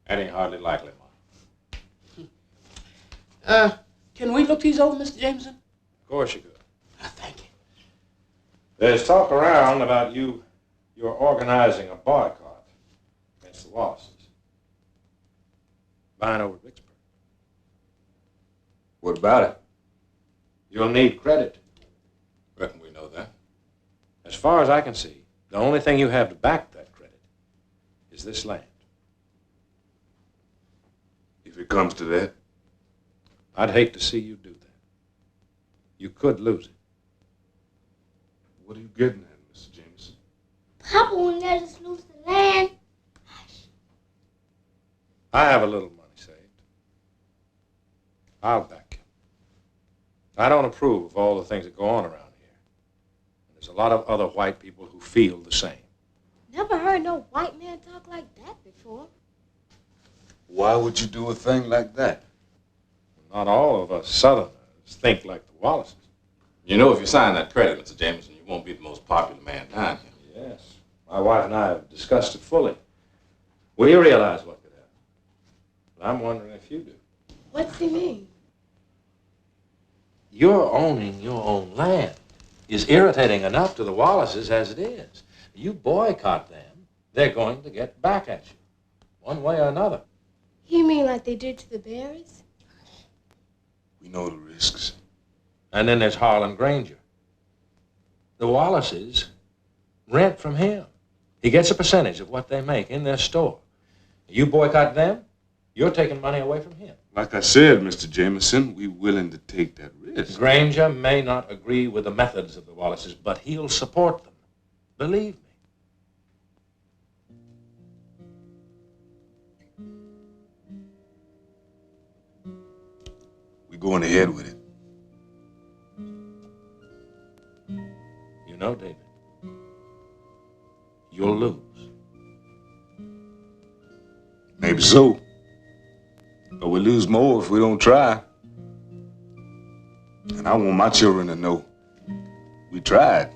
That ain't hardly likely, Mom. Can we look these over, Mr. Jameson? Of course you could. Thank you. There's talk around about you're organizing a boycott against the Wallaces. Buying over Vicksburg. What about it? You'll need credit. Reckon we know that. As far as I can see, the only thing you have to back that credit is this land. If it comes to that? I'd hate to see you do that. You could lose it. What are you getting at, Mr. Jameson? Papa won't let us lose the land. I have a little money saved. I'll back you. I don't approve of all the things that go on around here. And there's a lot of other white people who feel the same. Never heard no white man talk like that before. Why would you do a thing like that? Not all of us Southerners think like the Wallaces. You know, if you sign that credit, Mr. Jameson, you won't be the most popular man down here. Yes. My wife and I have discussed it fully. We realize what could happen. But I'm wondering if you do. What's he mean? Your owning your own land is irritating enough to the Wallaces as it is. You boycott them, they're going to get back at you, one way or another. You mean like they did to the Berries? We know the risks. And then there's Harlan Granger. The Wallaces rent from him. He gets a percentage of what they make in their store. You boycott them, you're taking money away from him. Like I said, Mr. Jameson, we're willing to take that risk. Granger may not agree with the methods of the Wallaces, but he'll support them. Believe me. We're going ahead with it. You know, David, you'll lose. Maybe so. But we'll lose more if we don't try. And I want my children to know we tried.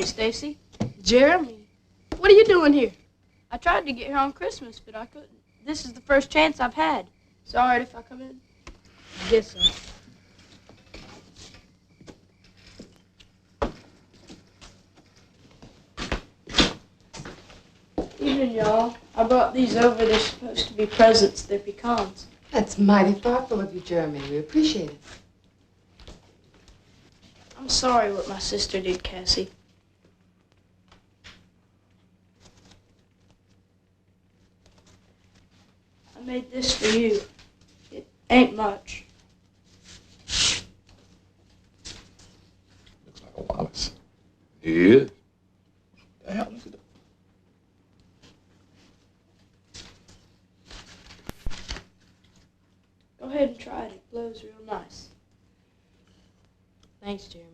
Stacy. Jeremy, what are you doing here? I tried to get here on Christmas, but I couldn't. This is the first chance I've had. It's all right if I come in? Yes, sir. Evening, y'all. I brought these over. They're supposed to be presents. They're pecans. That's mighty thoughtful of you, Jeremy. We appreciate it. I'm sorry what my sister did, Cassie. I made this for you. It ain't much. Looks like a Wallace. He is. What the hell? Look at that. Go ahead and try it. It blows real nice. Thanks, Jeremy.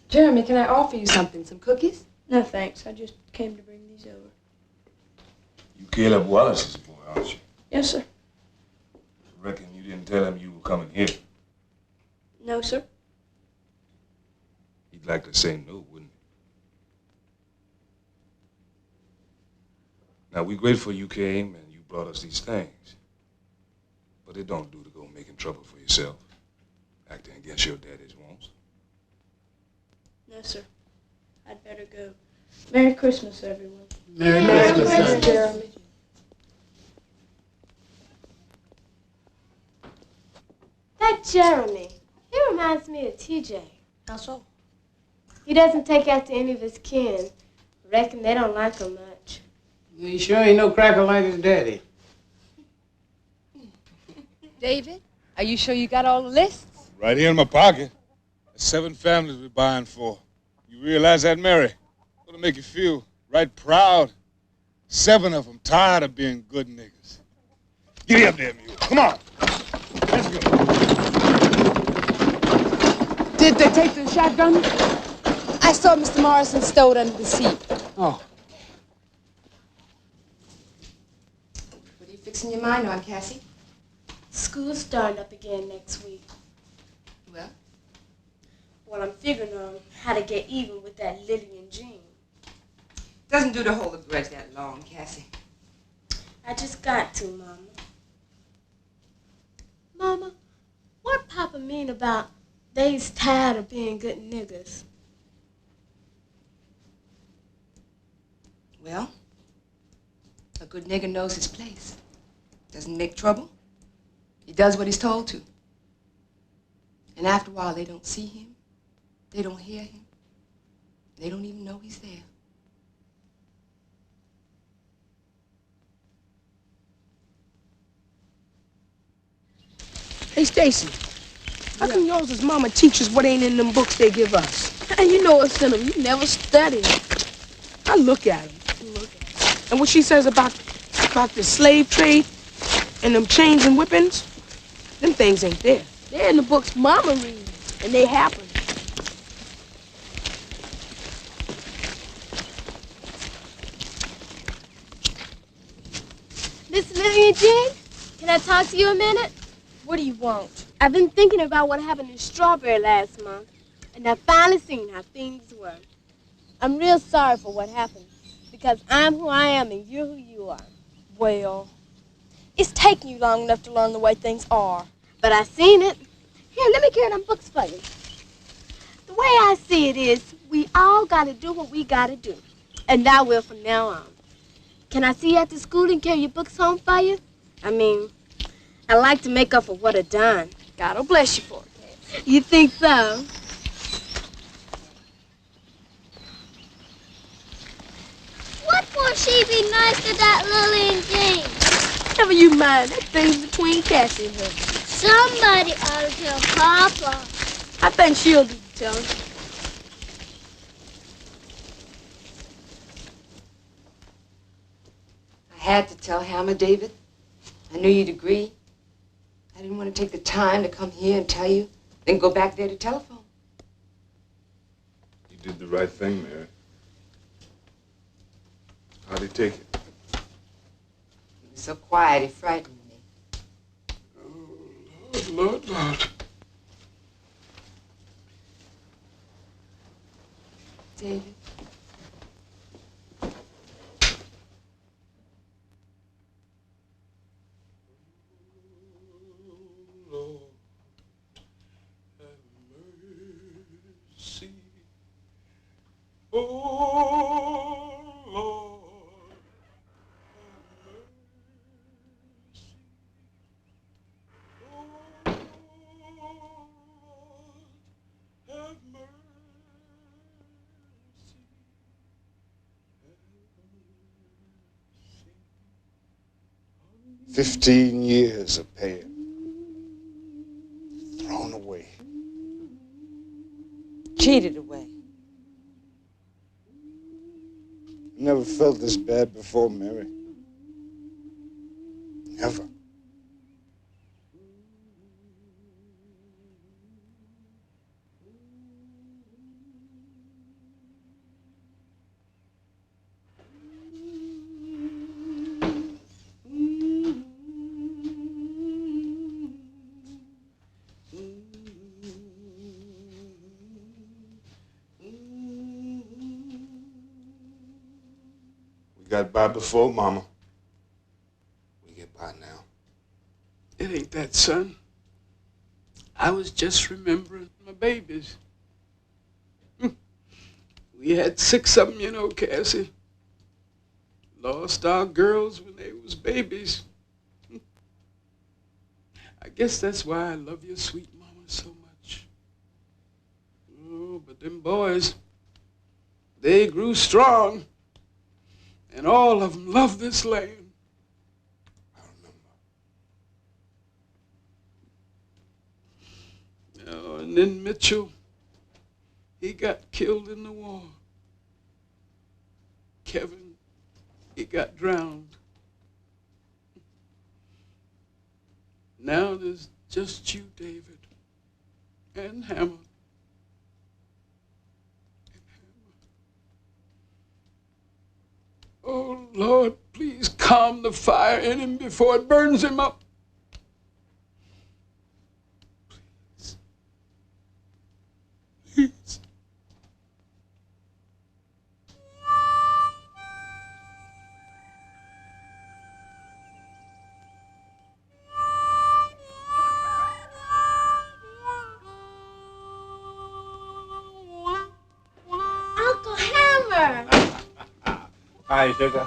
Jeremy, can I offer you something? Some cookies? No, thanks. I just came to bring these over. You Caleb Wallace's boy, aren't you? Yes, sir. Reckon you didn't tell him you were coming here. No, sir. He'd like to say no, wouldn't he? Now, we're grateful you came and you brought us these things. But it don't do to go making trouble for yourself, acting against your daddy's wants. No, sir. I'd better go. Merry Christmas, everyone. Merry Christmas, Jeremy. That Jeremy, he reminds me of TJ. How so? He doesn't take after any of his kin. Reckon they don't like him much. He sure ain't no cracker like his daddy. David, are you sure you got all the lists? Right here in my pocket. There's 7 families we're buying for. You realize that, Mary? It'll make you feel right proud. 7 of them tired of being good niggas. Get up there, mule. Come on. Let's go. Did they take the shotgun? I saw Mr. Morrison stowed under the seat. Oh. What are you fixing your mind on, Cassie? School's starting up again next week. Well? Well, I'm figuring on how to get even with that Lily and Jean. Doesn't do to hold a grudge that long, Cassie. I just got to, Mama. Mama, what Papa mean about they's tired of being good niggas? Well, a good nigger knows his place. Doesn't make trouble. He does what he's told to. And after a while, they don't see him. They don't hear him. They don't even know he's there. Hey, Stacy, how come yours' mama teaches what ain't in them books they give us? And you know what's in them. You never study. I look at them. And what she says about the slave trade and them chains and whippings, them things ain't there. They're in the books Mama reads, and they happen. Miss Lily and Jean, can I talk to you a minute? What do you want? I've been thinking about what happened in Strawberry last month, and I've finally seen how things were. I'm real sorry for what happened, because I'm who I am and you're who you are. Well, it's taking you long enough to learn the way things are. But I seen it. Here, let me carry them books for you. The way I see it is, we all got to do what we got to do, and I will from now on. Can I see you at the school and carry your books home for you? I mean, I like to make up for what I done. God'll bless you for it. You think so? What for she be nice to that Lily and Jane? Never you mind. That thing's between Cassie and her. Somebody ought to tell Papa. I think she'll do the telling. I had to tell Hammer, David. I knew you'd agree. I didn't want to take the time to come here and tell you, then go back there to telephone. You did the right thing, Mary. How'd he take it? He was so quiet, he frightened me. Lord. David. Have mercy. 15 years of pain thrown away. Cheated away. Never felt this bad before, Mary. Never. We got by before, Mama. We get by now. It ain't that, son. I was just remembering my babies. We had 6 of them, you know, Cassie. Lost our girls when they was babies. I guess that's why I love your sweet mama so much. Oh, but them boys, they grew strong. And all of them love this land. I remember. Oh, and then Mitchell, he got killed in the war. Kevin, he got drowned. Now there's just you, David, and Hammer. Oh, Lord, please calm the fire in him before it burns him up. Please. Please. Uncle Hammer! Hi, sugar.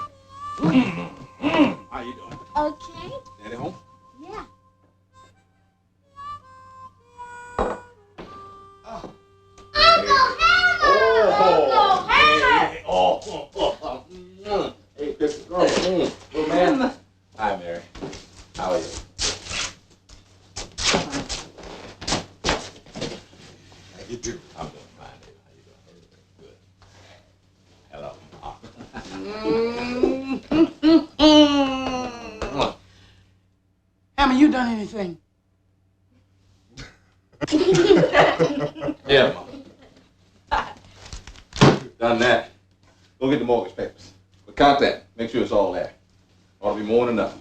How you doing? Okay. Daddy home? Yeah. Oh, hey, hey, Chris. Oh, man. Hi, Mary. How are you? How you doing? I'm doing fine, David. How you doing? Good. Hello. Hammer, you done anything? Yeah, Mom. Done that. Go get the mortgage papers. But count that. Make sure it's all there. Ought to be more than enough.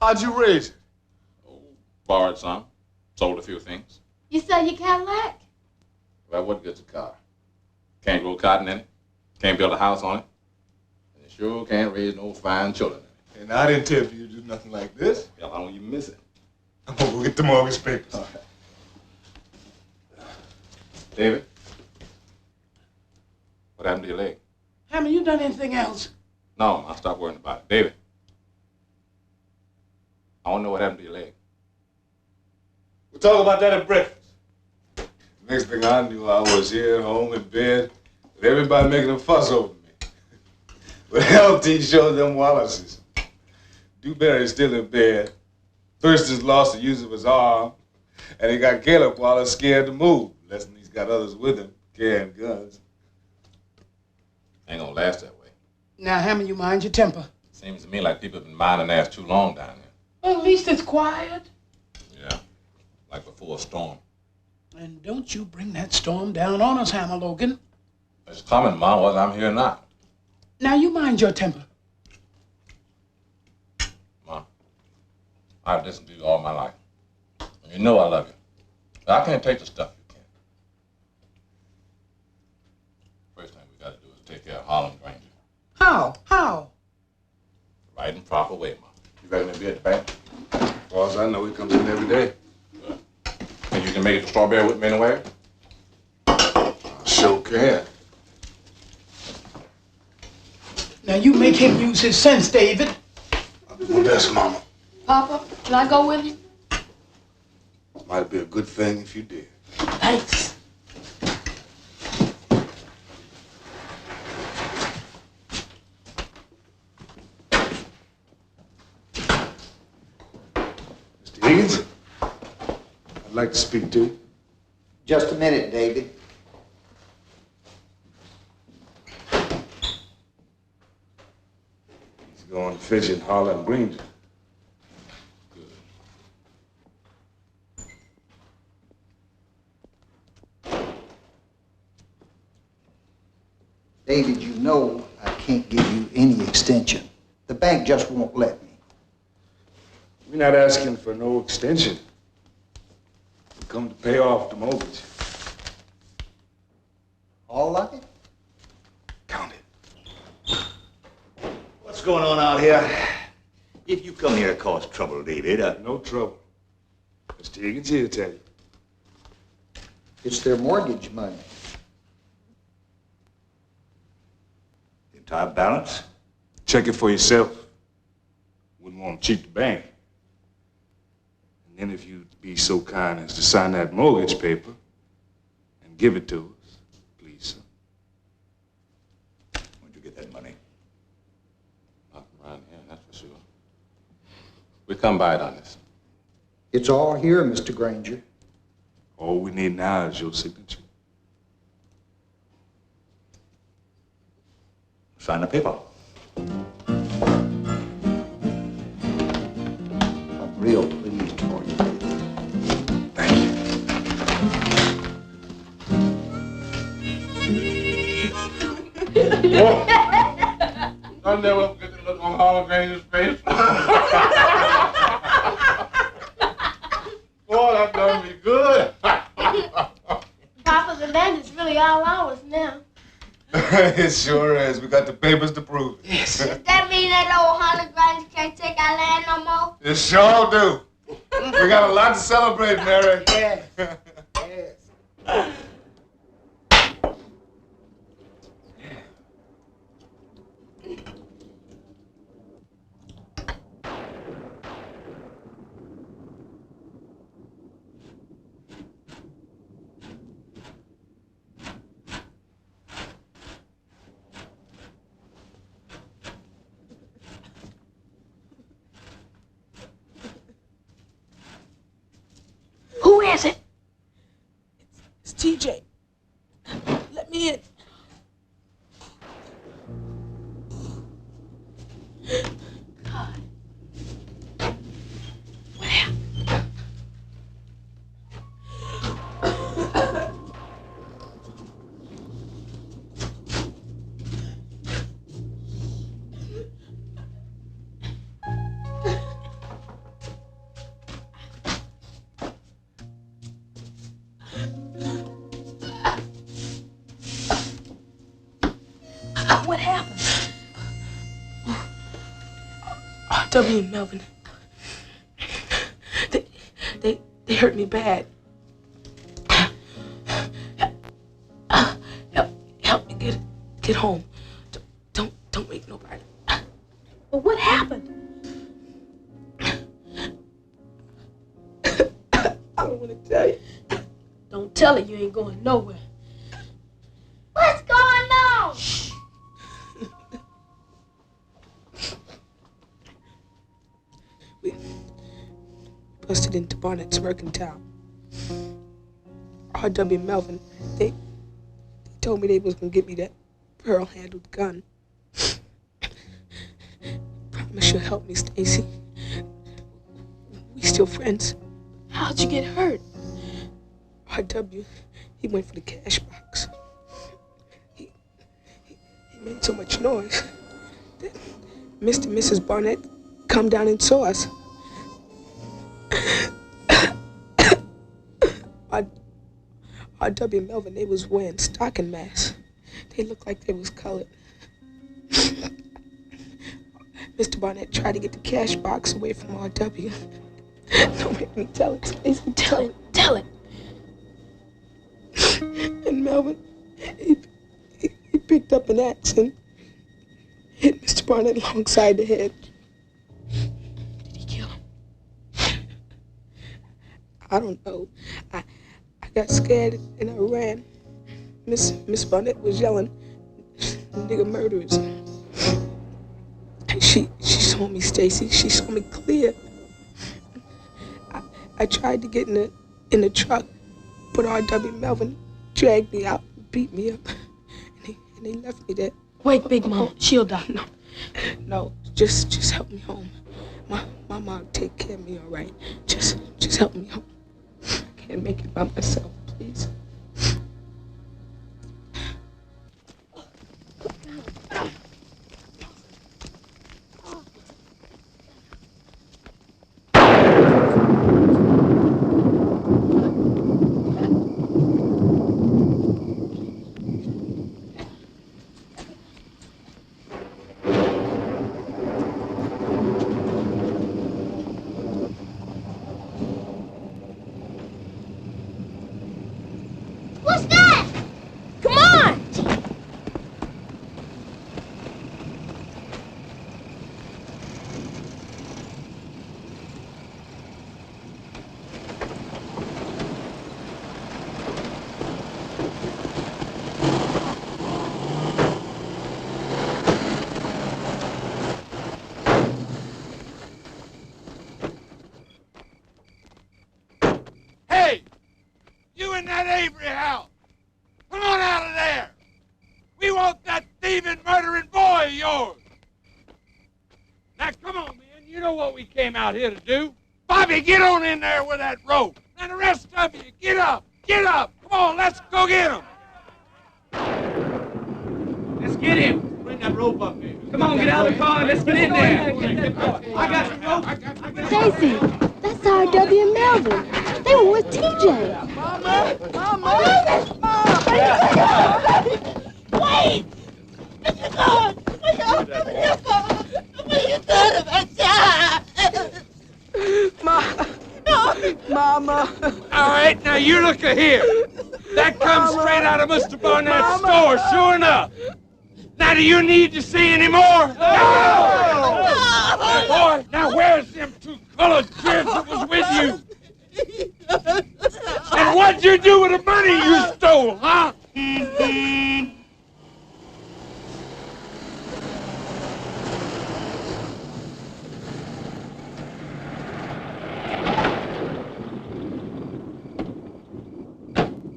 How'd you raise it? Borrowed some. Sold a few things. You sell your Cadillac? Well, what good's a car? Can't grow cotton in it. Can't build a house on it. And you sure can't raise no fine children in it. And I didn't tell you to do nothing like this. Hell, how don't you miss it? I'm gonna go get the mortgage papers. All right. David? What happened to your leg? Hammer, you done anything else? No, I'll stop worrying about it. David? I want to know what happened to your leg. We'll talk about that at breakfast. Next thing I knew, I was here at home in bed with everybody making a fuss over me. But LT showed them Wallaces. Dewberry's still in bed. Thurston's lost the use of his arm. And he got Caleb Wallace scared to move. Lessing he's got others with him carrying guns. Ain't gonna last that way. Now, Hammer, you mind your temper. Seems to me like people have been minding their ass too long down there. Well, at least it's quiet. Yeah, like before a storm. And don't you bring that storm down on us, Hammer Logan. It's coming, Mom, whether I'm here or not. Now, you mind your temper. Mom, I've listened to you all my life. And you know I love you. I can't take the stuff you can. First thing we got to do is take care of Harlan Granger. How? How? The right and proper way, Ma. You reckon he'll be at the bank? As far as I know, he comes in every day. Think you can make it to Strawberry with me anyway? Sure can. Now you make him use his sense, David. Well, that's Mama. Papa, can I go with you? Might be a good thing if you did. Thanks. Mr. Higgins, I'd like to speak to you. Just a minute, David. He's going fishing Harlan Granger. David, you know I can't give you any extension. The bank just won't let me. We're not asking for no extension. We come to pay off the mortgage. All of it? Count it. What's going on out here? If you come here to cause trouble, David, No trouble. Mr. Higgins here to tell you. It's their mortgage money. the entire balance? Check it for yourself. Wouldn't want to cheat the bank. And then if you'd be so kind as to sign that mortgage paper and give it to us, please, sir. Where'd you get that money? Not from around here, that's for sure. We come by it honest. It's all here, Mr. Granger. All we need now is your signature. Sign the paper. I'm real pleased for you, David. I never get to look on Harlan Granger's face. Boy, that done me good. Papa, the land is really all ours now. It sure is. We got the papers to prove it. Yes. Does that mean that old Harlan Granger can't take our land no more? It sure do. We got a lot to celebrate, Mary. Yes. Yes. Who is it? It's TJ. Let me in. God. What happened? What happened? R.W. and Melvin. They hurt me bad. Help me get home. Don't wake nobody. But what happened? I don't want to tell you. Don't tell her you ain't going nowhere. What's going on? We busted into Barnett's Mercantile. R.W. and Melvin, they told me they was gonna get me that pearl-handled gun. Promise you'll help me, Stacy. We still friends. How'd you get hurt? R.W., he went for the cash box. He made so much noise that Mr. and Mrs. Barnett come down and saw us. R.W. Melvin, they was wearing stocking masks. They looked like they was colored. Mr. Barnett tried to get the cash box away from R.W. Don't make me tell it, Stacy. Tell it. And Melvin, he picked up an axe and hit Mr. Barnett alongside the head. Did he kill him? I don't know. I got scared and I ran. Miss Barnett was yelling, "Nigger murderers." She saw me, Stacy. She saw me clear. I tried to get in the truck, but R.W. Melvin dragged me out and beat me up. And they left me there. Wait, Big Mom. She'll die. No, just help me home. My mom will take care of me, all right? Just help me home. I can't make it by myself, please. What's that? Come on! Hey! You in that Avery house! Come on out of there! We want that thieving, murdering boy of yours! Now come on, man. You know what we came out here to do. Bobby, get on in there with that rope. And the rest of you, get up! Get up! Come on, let's go get him! Let's get him. Bring that rope up here. Come on, get out of the car and let's get in there. I got some rope. Stacy, that's R.W. Melvin. They were with TJ. Mama! Wait! Mr. God! What you done about Mama! All right, now you look here. That comes straight out of Mr. Barnett's store, sure enough. Now, do you need to see any more? No! Boy, now where's them two colored kids that was with you? And what'd you do with the money you stole, huh?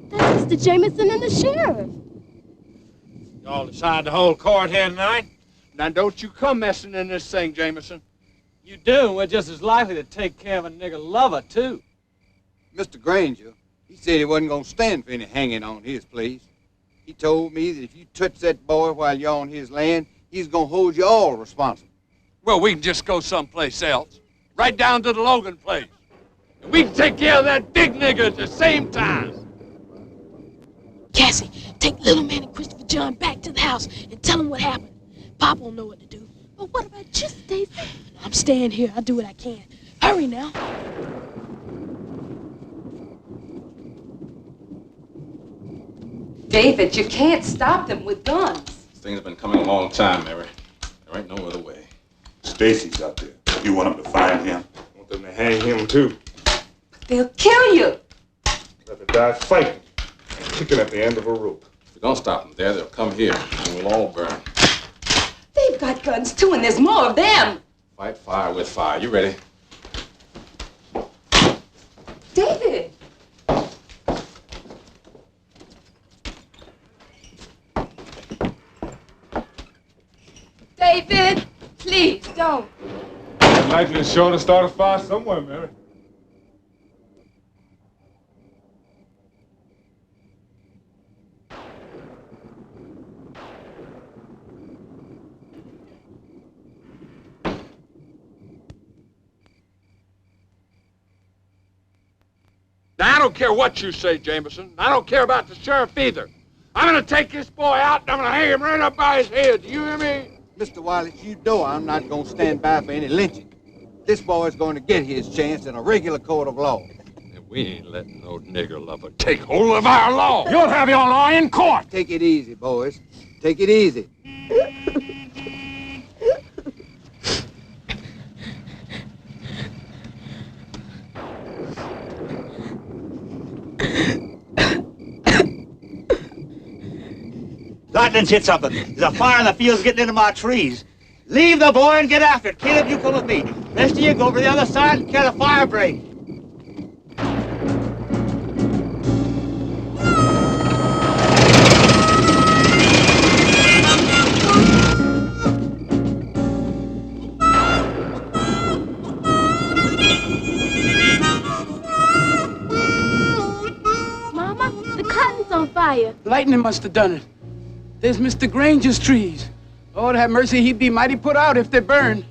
That's Mr. Jameson and the sheriff. Y'all decide to hold court here tonight? Now, don't you come messing in this thing, Jameson. You do, and we're just as likely to take care of a nigger lover, too. Mr. Granger, he said he wasn't going to stand for any hanging on his place. He told me that if you touch that boy while you're on his land, he's going to hold you all responsible. Well, we can just go someplace else. Right down to the Logan place. And we can take care of that big nigger at the same time. Cassie, take Little Man and Christopher John back to the house and tell them what happened. Pop will know what to do. But what about you, Stacy? I'm staying here. I'll do what I can. Hurry now. David, you can't stop them with guns. This thing's been coming a long time, Mary. There ain't no other way. Stacy's out there. You want them to find him? I want them to hang him, too. They'll kill you. Let the die fighting and kicking at the end of a rope. If we don't stop them there, they'll come here, and we'll all burn. They've got guns, too, and there's more of them. Fight fire with fire. You ready? David. David, please don't. Likely to sure to start a fire somewhere, Mary. Now, I don't care what you say, Jameson. I don't care about the sheriff either. I'm going to take this boy out, and I'm going to hang him right up by his head. Do you hear me? Mr. Wallace, you know I'm not going to stand by for any lynching. This boy's going to get his chance in a regular court of law. And we ain't letting no nigger lover take hold of our law. You'll have your law in court. Take it easy, boys. Take it easy. Lightning's hit something. There's a fire in the fields getting into my trees. Leave the boy and get after it. Caleb, you come with me. Rest of you go over to the other side and catch a fire break. Mama, the cotton's on fire. Lightning must have done it. There's Mr. Granger's trees. Lord have mercy, he'd be mighty put out if they burned.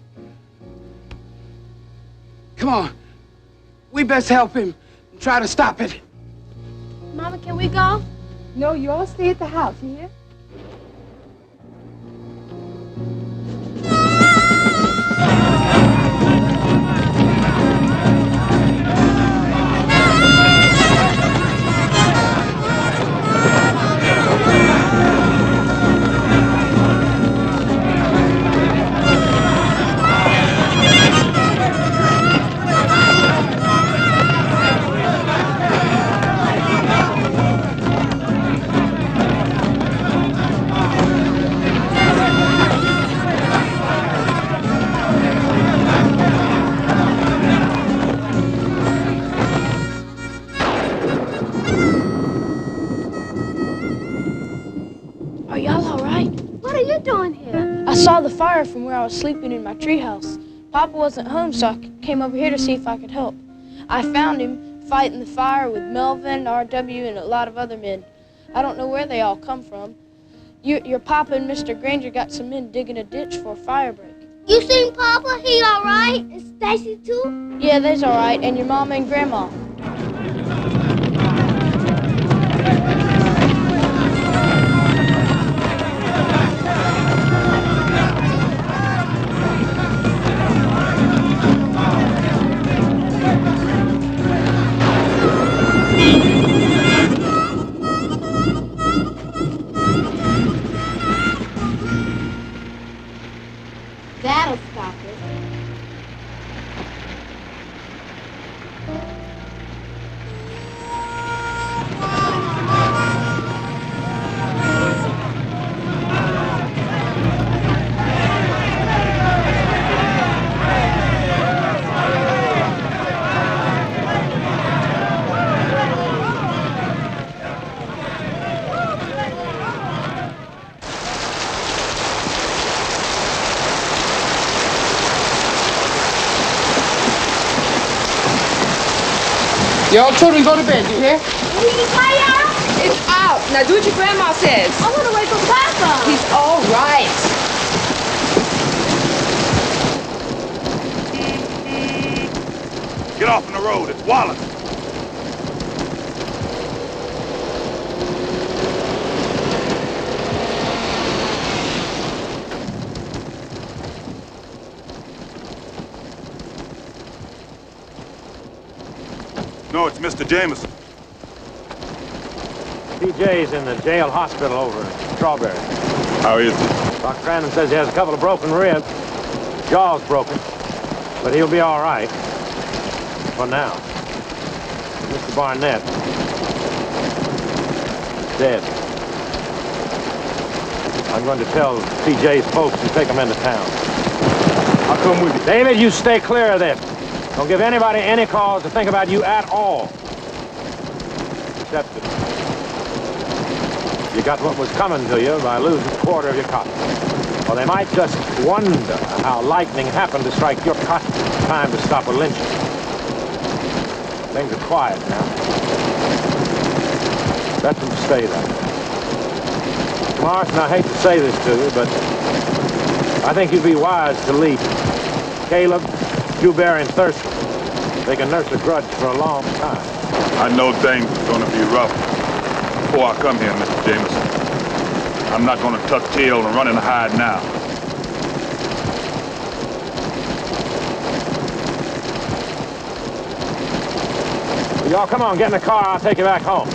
Come on. We best help him and try to stop it. Mama, can we go? No, you all stay at the house, you hear? Are y'all all right? What are you doing here? I saw the fire from where I was sleeping in my treehouse. Papa wasn't home, so I came over here to see if I could help. I found him fighting the fire with Melvin, R.W., and a lot of other men. I don't know where they all come from. Your Papa and Mr. Granger got some men digging a ditch for a fire break. You seen Papa? He all right? And Stacy too? Yeah, they's all right, and your Mama and Grandma. That'll stop it. Y'all children go to bed, you hear? It's out. Now do what your grandma says. I want to wake up Papa. He's all right. Get off on the road. It's Wallace. No, it's Mr. Jameson. PJ's in the jail hospital over in Strawberry. How is he? Dr. Brandon says he has a couple of broken ribs. Jaw's broken. But he'll be all right. For now. Mr. Barnett is dead. I'm going to tell PJ's folks to take him into town. I'll come with you. David, you stay clear of this. Don't give anybody any cause to think about you at all. Except that you got what was coming to you by losing a quarter of your cotton. Or they might just wonder how lightning happened to strike your cotton. Time to stop a lynching. Things are quiet now. Let them stay that way. Morrison, I hate to say this to you, but I think you'd be wise to leave. Caleb, Dewberry, and Thurston. They can nurse a grudge for a long time. I know things are going to be rough. Before I come here, Mr. Jameson, I'm not going to tuck tail and run and hide now. Y'all, come on, get in the car. I'll take you back home.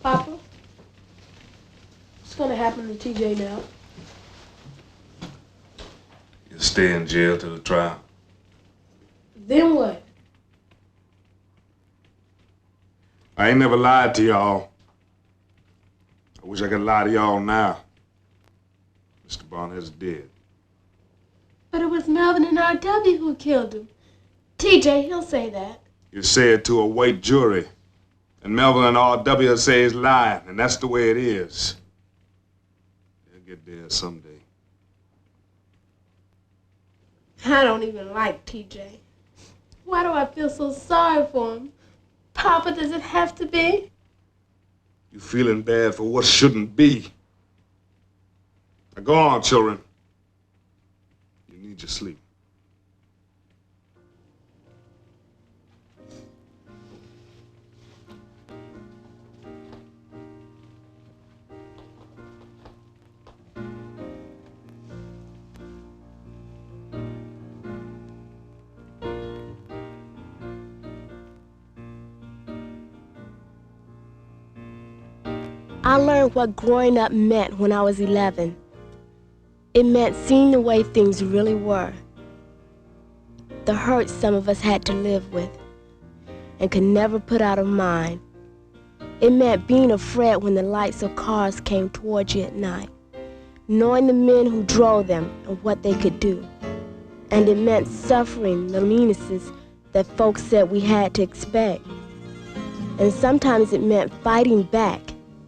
Papa, what's gonna happen to TJ now? You'll stay in jail till the trial. Then what? I ain't never lied to y'all. I wish I could lie to y'all now. Mr. Barnett's dead. But it was Melvin and R.W. who killed him. TJ, he'll say that. You say it to a white jury. And Melvin and R.W. say he's lying, and that's the way it is. They'll get there someday. I don't even like TJ. Why do I feel so sorry for him? Papa, does it have to be? You feeling bad for what shouldn't be. Now go on, children. You need your sleep. I learned what growing up meant when I was 11. It meant seeing the way things really were. The hurt some of us had to live with and could never put out of mind. It meant being afraid when the lights of cars came towards you at night, knowing the men who drove them and what they could do. And it meant suffering the meannesses that folks said we had to expect. And sometimes it meant fighting back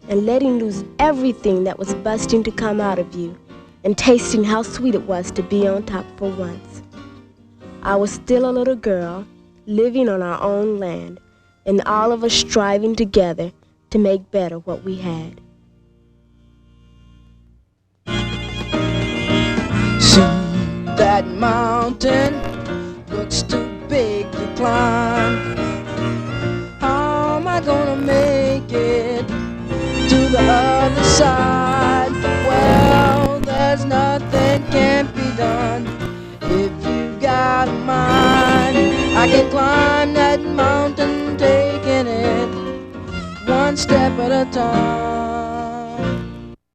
and letting loose everything that was busting to come out of you and tasting how sweet it was to be on top for once. I was still a little girl, living on our own land, and all of us striving together to make better what we had. See that mountain, looks too big to climb. How am I gonna make it to the other side? Well, there's nothing can't be done if you've got a mind. I can climb that mountain, taking it one step at a time.